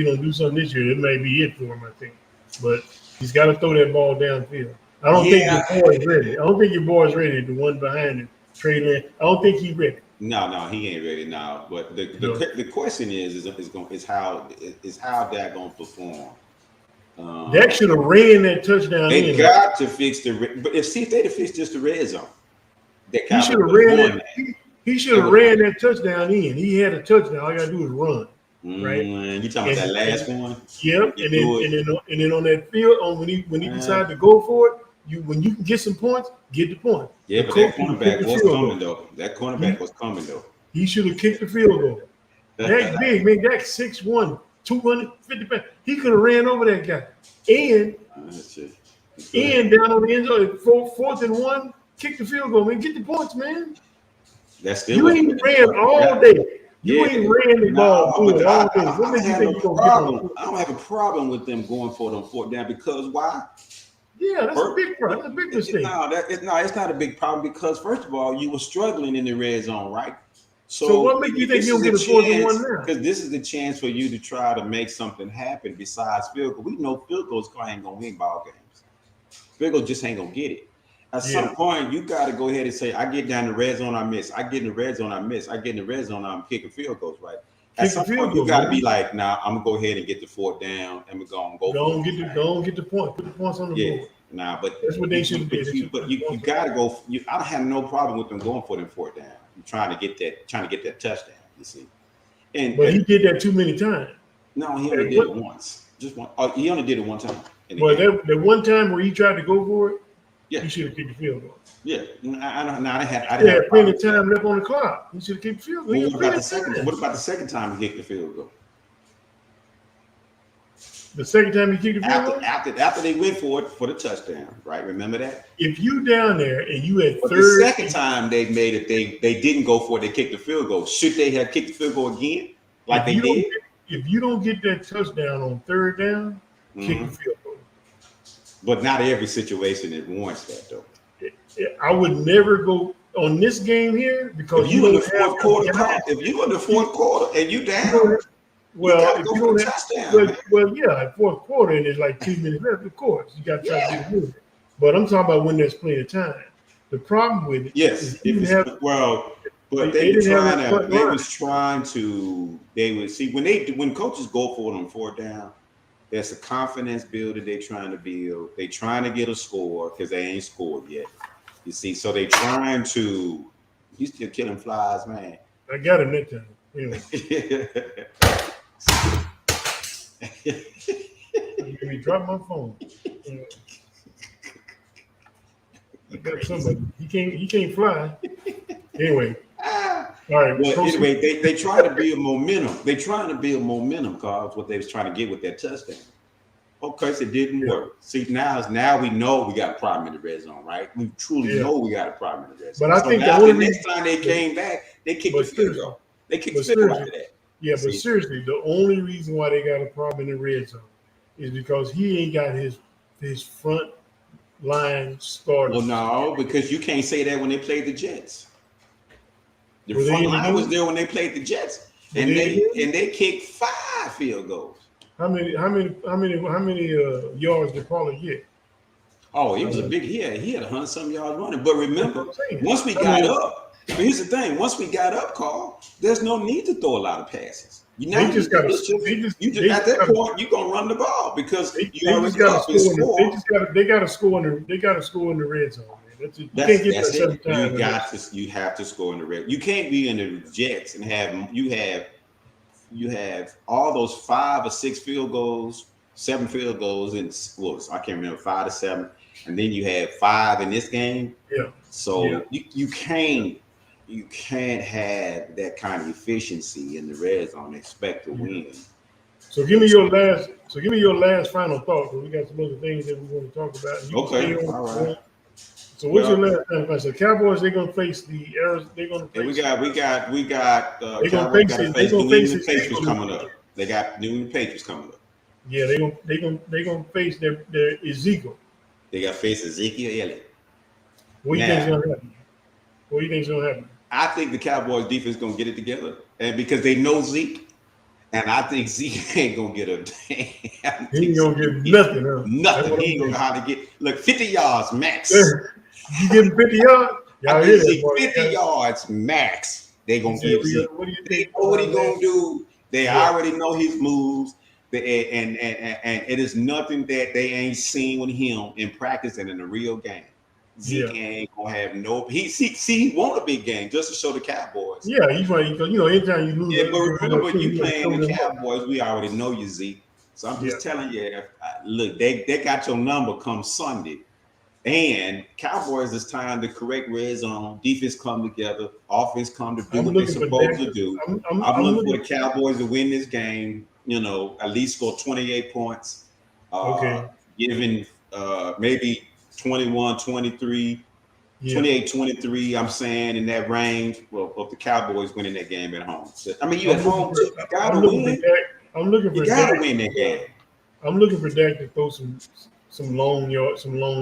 don't do something this year, it may be it for him. I think, but he's got to throw that ball downfield. I don't think your boy is ready. I don't think your boy is ready. The one behind him, Trey Lance. I don't think he's ready. No, he ain't ready now. But No. the question is how Dak gonna perform? Dak should have ran that touchdown They in. got to fix but if they'd have fixed just the red zone, they He kind should of have ran won that. He should have ran that touchdown in. He had a touchdown. All you gotta do is run. Right. You talking about that last one? Yep. You And do it. then on that field, when he decided to go for it, when you can get some points, get the point. Yeah, The but that coach should have cornerback kicked the was field coming goal. though. That cornerback was coming though. He should have kicked the field goal. Dak big, man. Dak 6'1", 250 pounds. He could have ran over that guy. And down on the end zone, fourth and one, kick the field goal, man. Get the points, man. That's still You ain't ran all day. You ain't ran the ball good all day. What makes you think you're gonna get on? I don't have a problem with them going for it on fourth down because why? Yeah, that's a big problem. That's a big mistake. It's not a big problem because first of all, you were struggling in the red zone, right? So what makes you think you'll get a 4th and 1 now? Because this is the chance for you to try to make something happen besides field goal. We know field goals ain't gonna win ball games. Field goal just ain't gonna get it. At some point, you got to go ahead and say, I get down the red zone, I miss. I get in the red zone, I miss. I get in the red zone, I'm kicking field goals, right? At kick the some field point, goal. you got to be like, nah, I'm gonna go ahead and get the fourth down, and we're gonna go. Go and get the point. Put the points on the Yeah, board. nah, but That's what they should have did. But you got to go. I don't have no problem with them going for them fourth down. I'm trying to get that touchdown. You see, But he did that too many times. No, he only did it once. Just one. Oh, he only did it one time. Well, that one time where he tried to go for it, yeah, he should have kicked the field goal. Yeah, I He didn't had plenty of time left on the clock. He should have kicked the field goal. Well, what about the second time he kicked the field goal? The second time he kicked the field goal? After they went for it for the touchdown, right? Remember that? If you down there and you had But third, the second time they made it, they didn't go for it. They kicked the field goal. Should they have kicked the field goal again, like they did? If you don't get that touchdown on third down, kick the field goal. But not every situation it warrants that, though. I would never go on this game here because if you in the fourth quarter, if you in the fourth quarter and you down, well, if you don't have touchdown, well, yeah, fourth quarter and there's like 2 minutes left. Of course, you got to try to get it moving. But I'm talking about when there's plenty of time. The problem with it, yes, but they would see when coaches go for it on fourth down. There's a confidence builder they're trying to build. They're trying to get a score because they ain't scored yet. You see, so they trying to. You still killing flies, man. I got him that time. Anyway. Let me drop my phone. I got somebody. He can't fly. Anyway. All right. Well, anyway, they try to build momentum. They trying to build momentum, cause what they was trying to get with that touchdown. Okay, so it didn't work. See, now we know we got a problem in the red zone, right? We truly know we got a problem in the red zone. But I think the next time they came back, they kicked the field goal. They kicked the field goal after that. Yeah, but seriously, the only reason why they got a problem in the red zone is because he ain't got his front line started. Well, no, because you can't say that when they played the Jets. The front line was there when they played the Jets, and they kicked 5 field goals. How many yards did Pollard get? Oh, it was a big. He had 100-something yards running. But remember, once we got up, but here's the thing: once we got up, Carl, there's no need to throw a lot of passes. At that point, you're gonna run the ball because they got to score. They got to score in the red zone. Man. You have to score in the red. You can't be in the Jets and you have all those 5 or 6 field goals, 7 field goals, and I can't remember 5 to 7, and then you have 5 in this game. Yeah. So you can't have that kind of efficiency in the red zone and expect to win. So give me your last final thought, because we got some other things that we want to talk about. Okay. All right. So what's your last final thought? So Cowboys, they're gonna face the Arizona. They're gonna face. We got. They're gonna face New England Patriots coming up. They got New England Patriots coming up. Yeah, they're gonna face their Ezekiel. They got to face Ezekiel Elliott. What do you think's gonna happen? What do you think's gonna happen? I think the Cowboys defense gonna get it together, and because they know Zeke, and I think Zeke ain't gonna get a damn. He ain't gonna get nothing. Huh? Nothing. He ain't gonna know how to get 50 yards max. You give him 50 yards? I think 50 yards max. They gonna give Zeke. They know what he gonna do. They already know his moves. And it is nothing that they ain't seen with him in practice and in the real game. Zeke ain't gonna have no. He won a big game just to show the Cowboys. Yeah, he's right. Anytime you lose. Yeah, but remember when you playing the Cowboys, we already know you, Zeke. So I'm just telling you, look, they got your number come Sunday, and Cowboys it's time to correct red zone. Defense come together, offense come to do what they're supposed to do. I'm looking for the Cowboys to win this game. At least score 28 points. Giving maybe 21, 23, 28, 23, I'm saying in that range of the Cowboys winning that game at home. I mean, you at home, you gotta win. You gotta win that game. I'm looking for Dak to throw some long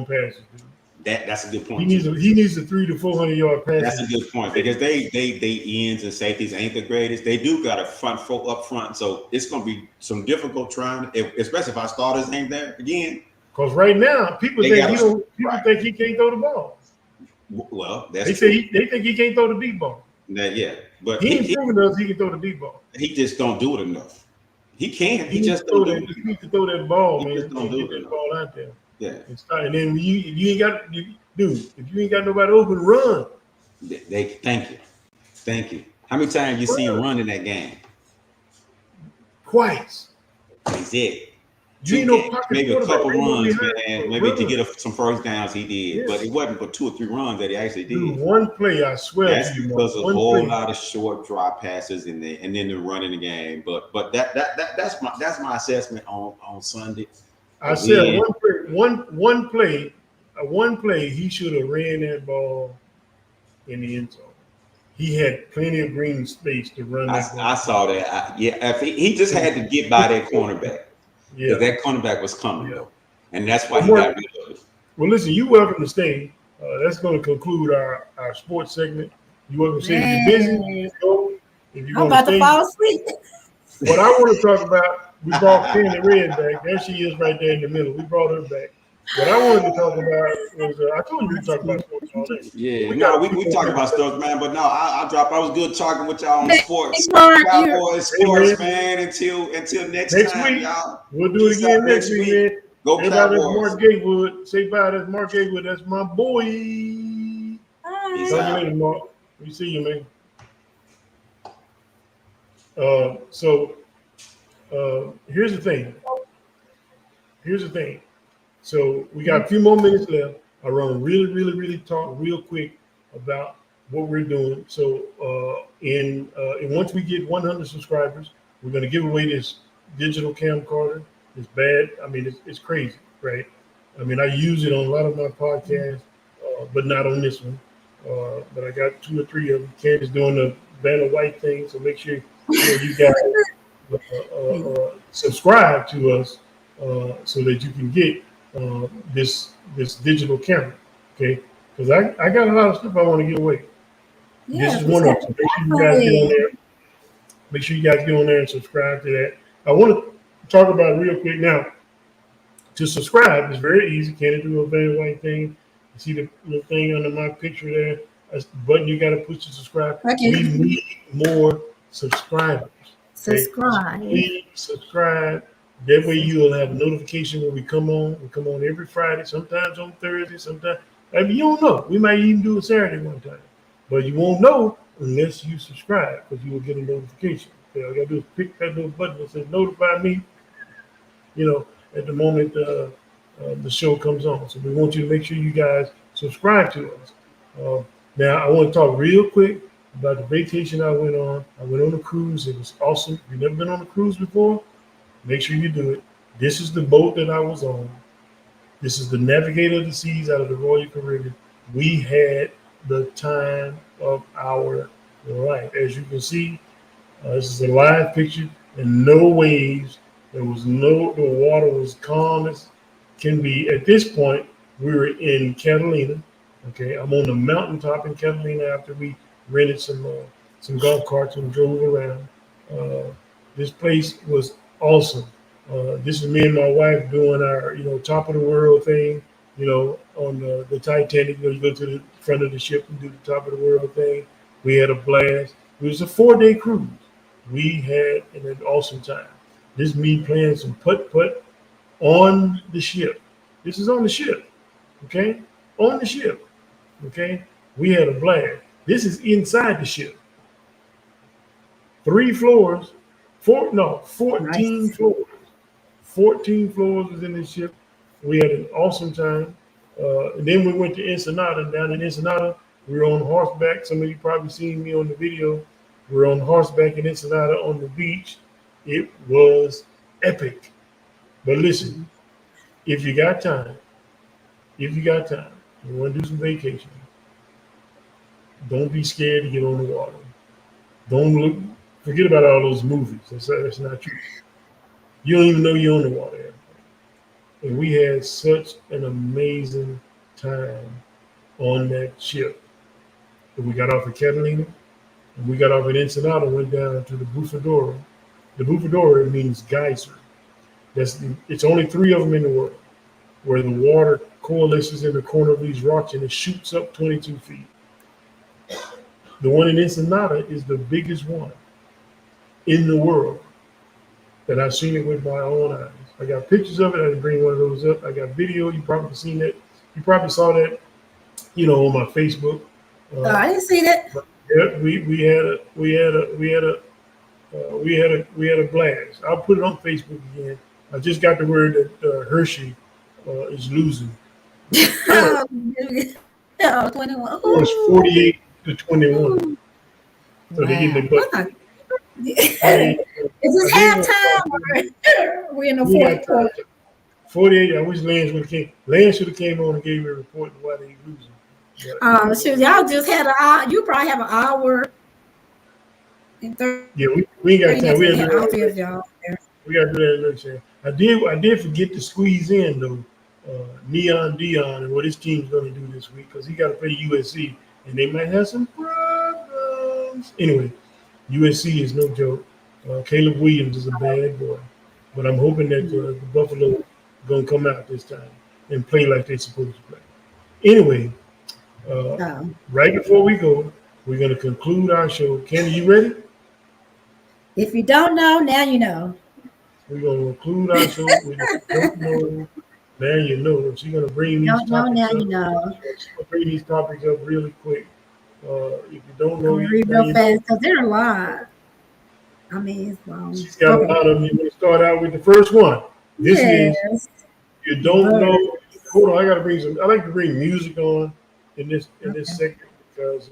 passes. That's a good point. He needs a 300 to 400 yard pass. That's a good point because they ends and safeties ain't the greatest. They do got a front folk up front, so it's gonna be some difficult trying, especially if our starters ain't there again. Because right now, people think think he can't throw the ball. Well, they think he can't throw the deep ball. Yeah, But He ain't proven to us he can throw the deep ball. he just don't do it enough. He can. He needs just to throw don't do that. it. He needs to throw that ball, He man. just don't And do get it that enough. ball out there. Yeah. And start. And then you ain't got, dude. If you ain't got nobody open, run. They thank you. How many times you see him run in that game? Twice. He's it. You ain't no pocket Maybe a quarterback. couple Ain't no runs, behind, man. but Maybe run. to get some first downs, he did, Yeah. but it wasn't but 2 or 3 runs that he actually did. Dude, one play, I swear That's to you, because of a one whole play. lot of short drop passes and then the running the game. But that's my assessment on Sunday. I said Again, one play. He should have ran that ball in the end zone. He had plenty of green space to run that ball. I saw that. If he just had to get by that cornerback because that cornerback was coming though, and that's why he got rid of it. Well, listen, you welcome to stay. That's going to conclude our sports segment. You welcome to stay. If you're busy, you go. If you're I'm about to fall asleep. What I want to talk about, we brought Candy Red back. There she is right there in the middle. We brought her back. What I wanted to talk about was, I told you we talk about sports all day. Yeah, we talk about stuff, man. But no, I dropped. I was good talking with y'all on sports, Mark, Cowboys sports, man. Until next time, week, y'all. We'll do it Peace again out next week, man. Go Everybody, that's Cowboys. Mark Gatewood. Say bye. That's Mark Gatewood. That's my boy. Peace Talk out. you later, Mark. We see you, man. Here's the thing. So we got a few more minutes left. I want to really talk real quick about what we're doing. So and once we get 100 subscribers, we're going to give away this digital camcorder. It's bad. I mean, it's crazy, right? I mean, I use it on a lot of my podcasts, but not on this one. But I got 2 or 3 of them. Candace doing the Vanna White thing, so make sure you guys subscribe to us so that you can get this digital camera, okay? Because I got a lot of stuff I want to get away. This is one of them. So make sure you guys get on there and subscribe to that. I want to talk about it real quick now. To subscribe is very easy. Can do a Vanna White thing? You see the little thing under my picture there? That's the button you got to push to subscribe. Okay. We need more subscribers. Okay? Subscribe. Please subscribe. That way you'll have a notification when we come on. We come on every Friday, sometimes on Thursday, sometimes. I mean, you don't know. We might even do a Saturday one time. But you won't know unless you subscribe because you will get a notification. Okay, all you got to do is pick that little button that says notify me, at the moment the show comes on. So we want you to make sure you guys subscribe to us. Now, I want to talk real quick about the vacation I went on. I went on a cruise. It was awesome. If you've never been on a cruise before, make sure you do it. This is the boat that I was on. This is the Navigator of the Seas out of the Royal Caribbean. We had the time of our life. As you can see, this is a live picture and no waves. The water was calm as can be. At this point, we were in Catalina. Okay, I'm on the mountaintop in Catalina after we rented some golf carts and drove around. This place was awesome. This is me and my wife doing our, top of the world thing, on the Titanic. You go to the front of the ship and do the top of the world thing. We had a blast. It was a 4-day cruise. We had an awesome time. This is me playing some putt-putt on the ship. This is on the ship, okay? On the ship, okay? We had a blast. This is inside the ship. 3 floors, 14 Nice. floors. 14 floors was in this ship. We had an awesome time. And then we went to Ensenada. Down in Ensenada, we were on horseback. Some of you probably seen me on the video. We were on horseback in Ensenada on the beach. It was epic. But listen, if you got time, you want to do some vacation, don't be scared to get on the water. Forget about all those movies. That's not true. You don't even know you're on the water. And we had such an amazing time on that ship. And we got off at Catalina, and we got off at Ensenada, went down to the Bufadora. The Bufadora means geyser. It's only 3 of them in the world, where the water coalesces in the corner of these rocks and it shoots up 22 feet. The one in Ensenada is the biggest one in the world that I've seen it with my own eyes. I got pictures of it. I didn't bring one of those up. I got video. You probably seen that. You probably saw that, on my Facebook. I didn't see that. Yeah, we had a blast. I'll put it on Facebook again. I just got the word that Hershey is losing. Oh, 21. It was 48-21. So they get the butt. Is this halftime or we're in the fourth quarter? 48. I wish Lance would have came. Lance should have came on and gave me a report on why they losing. Shoot, y'all just had an hour. You probably have an hour. Yeah, we ain't got time. We got to do that. Y'all. We got to do that next year. I did forget to squeeze in though. Neon Dion and what his team's going to do this week because he got to play USC and they might have some problems. Anyway, USC is no joke. Caleb Williams is a bad boy, but I'm hoping that the Buffalo going to come out this time and play like they're supposed to play. Anyway, right before we go, we're going to conclude our show. Candy, you ready? If you don't know, now you know. We're going to conclude our show. We don't know. Now you know. She's going to bring these topics up. Now you know. She's going to bring these topics up really quick. If you don't know, I'm read real fast because they're a lot. I mean, it's long. She's got a lot of them. You're going to start out with the first one. This is, you don't know. Hold on, I got to bring some. I like to bring music on in this segment because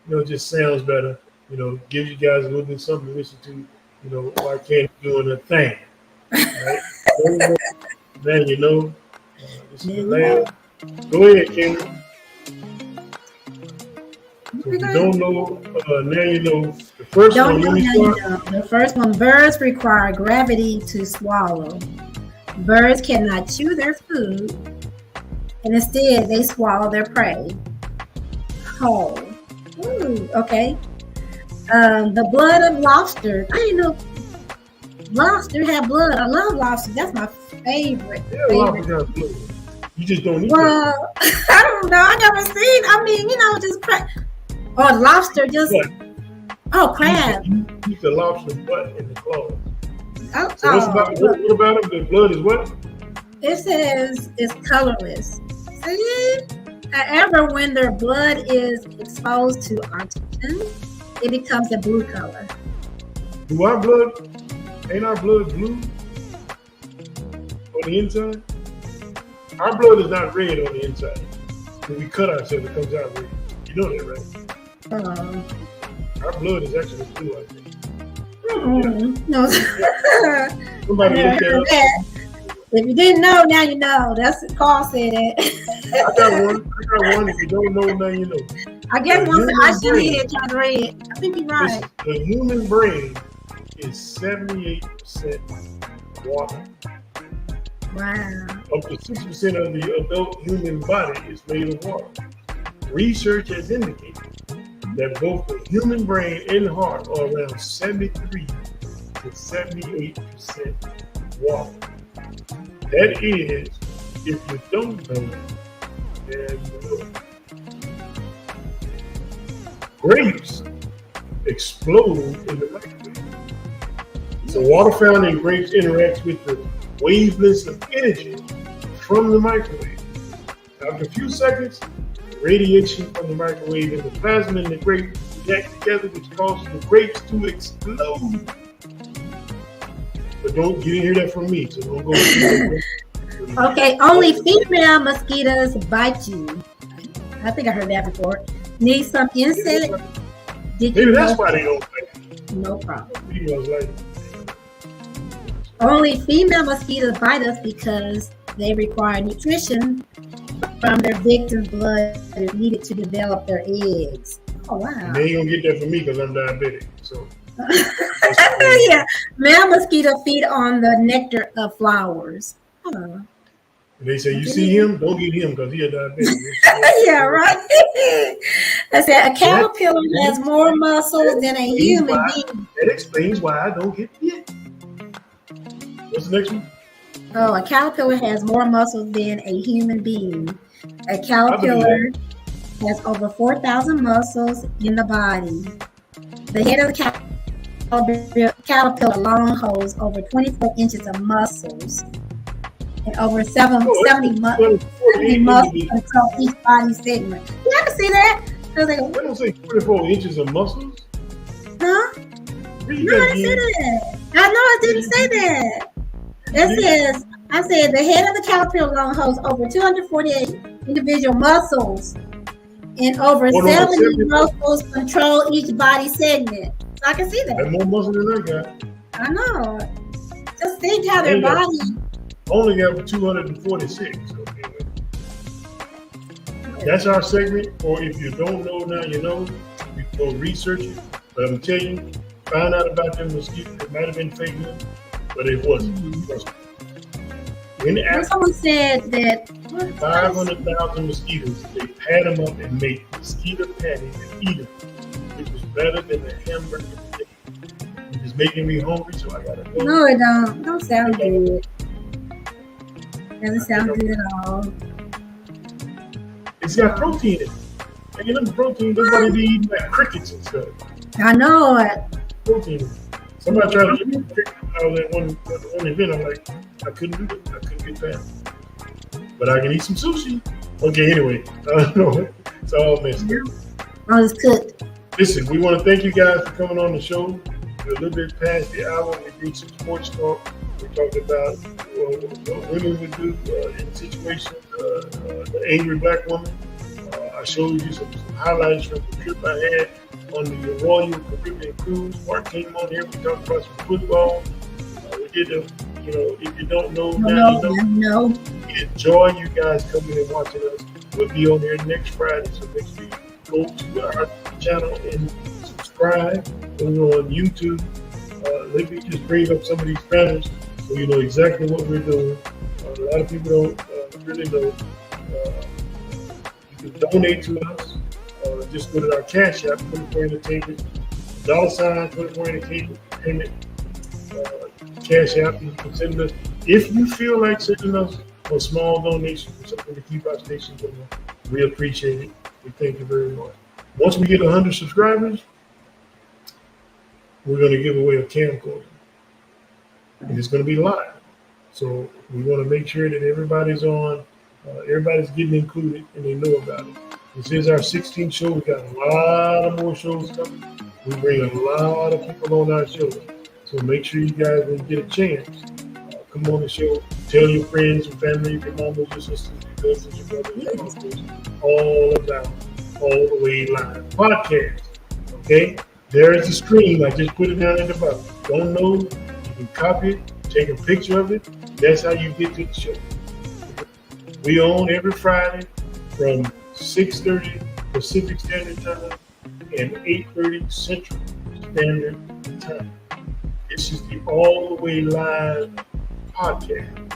it just sounds better. Gives you guys a little bit something to listen to. Why can't you doing a thing? Right? Then this is the last. Go ahead, Kendra. So if you don't know, now you know. The first one, let me start. The first one, birds require gravity to swallow. Birds cannot chew their food, and instead they swallow their prey whole. Ooh, okay. The blood of lobster. I didn't know lobster had blood. I love lobster. That's my favorite. Yeah, lobster got blood. You just don't eat well, I don't know. I never seen. I mean, just crab. Oh, lobster just. What? Oh, crab. You eat the lobster butt in the claws. Oh, so what about them? The blood is what? It says it's colorless. See? However, when their blood is exposed to oxygen, it becomes a blue color. Do our blood, ain't our blood blue on the inside? Our blood is not red on the inside. When we cut ourselves, it comes out red. You know that, right? Our blood is actually blue, I think. No. Somebody look that up. If you didn't know, now you know. That's what Carl said it. I got one. If you don't know, now you know. I guess I should have tried to read it. I think you're right. The human brain is 78% water. Wow. Up to 6% of the adult human body is made of water. Research has indicated that both the human brain and heart are around 73 to 78% water. That is, if you don't know, then you know. Grapes explode in the microwave. So water found in grapes interacts with the wavelengths of energy from the microwave. After a few seconds, radiation from the microwave and the plasma in the grape react together, which causes the grapes to explode. But you didn't hear that from me, so don't go. Okay, only female mosquitoes bite you. I think I heard that before. Need some insect? Maybe that's why they don't bite. No problem. Females like only female mosquitoes bite us because they require nutrition from their victim's blood is needed to develop their eggs. Oh, wow. And they ain't gonna get that from me because I'm diabetic. So yeah, male mosquitoes feed on the nectar of flowers. Huh. They say, you see him, don't get him because he a diabetic. Yeah, right. I said a caterpillar has more muscles than a human being. That explains why I don't get bit. What's the next one? Oh, a caterpillar has more muscles than a human being. A caterpillar has over 4,000 muscles in the body. The head of the caterpillar alone holds over 24 inches of muscles and over 70 muscles control each body segment. You have to see that? They don't say 24 inches of muscles. Huh? Really No, I didn't say that. I know I didn't say that. It says, I said the head of the caterpillar alone holds over 248 individual muscles and over 70 muscles control each body segment. So I can see that. Have more muscle than I got. I know. Just think how their body. Only got 246. Okay. That's our segment. Or if you don't know now, you know. You go research it. But I'm telling you, find out about them mosquitoes. It might have been fake news, but it wasn't. In Africa, Someone said that 500,000 mosquitoes. They pad them up and make mosquito patties and eat them. It was better than a hamburger. It's making me hungry, so I gotta go. no, it don't sound good. Doesn't sound good at all. It's got protein in it. And you know the protein, that's why they be eating like crickets and stuff. I know it. Protein in it. Somebody tried to give me a cricket when I was at one event. I'm like, I couldn't do it. I couldn't get past it. But I can eat some sushi. Okay, anyway. No, it's all messed up. Oh, it's cooked. Listen, we want to thank you guys for coming on the show. We're a little bit past the hour. We did some sports talk. We talked about what women would do in situations, the angry black woman. I showed you some highlights from the trip I had on the Royal Caribbean Cruise. Mark came on here. We talked about some football. We did if you don't know, now you know. We enjoy you guys coming and watching us. We'll be on here next Friday, so make sure you go to our channel and subscribe. We're on YouTube. Let me just bring up some of these banners so you know exactly what we're doing. A lot of people don't really know. You can donate to us. Just go to our Cash App, 24 Entertainment, $, 24 Entertainment, Cash App. You can send us, if you feel like sending us a small donation for something to keep our station going, we appreciate it. We thank you very much. Once we get 100 subscribers, we're going to give away a camcorder. And it's going to be live. So we want to make sure that everybody's on, everybody's getting included and they know about it. This is our 16th show. We got a lot of more shows coming. We bring a lot of people on our show. So make sure you guys, when you get a chance, come on the show. Tell your friends, your family, your mamas, your sisters, your cousins, your brothers, your uncles, all about All the Way Live podcast. Okay? There is the screen. I just put it down at the bottom. Don't know? You can copy it, take a picture of it. That's how you get to the show. We on every Friday from 6:30 Pacific Standard Time and 8:30 Central Standard Time. This is the All the Way Live podcast.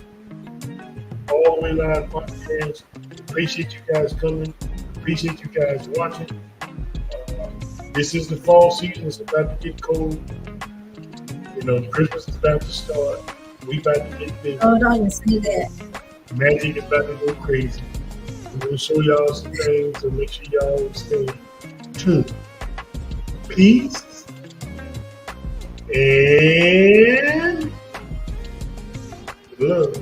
All the Way Live podcast. Appreciate you guys coming. Appreciate you guys watching. This is the fall season. It's about to get cold. You know, Christmas is about to start. We about to get busy. Oh, don't even say that. Magic is about to go crazy. We're going to show y'all some things, so make sure y'all stay tuned. Peace and love.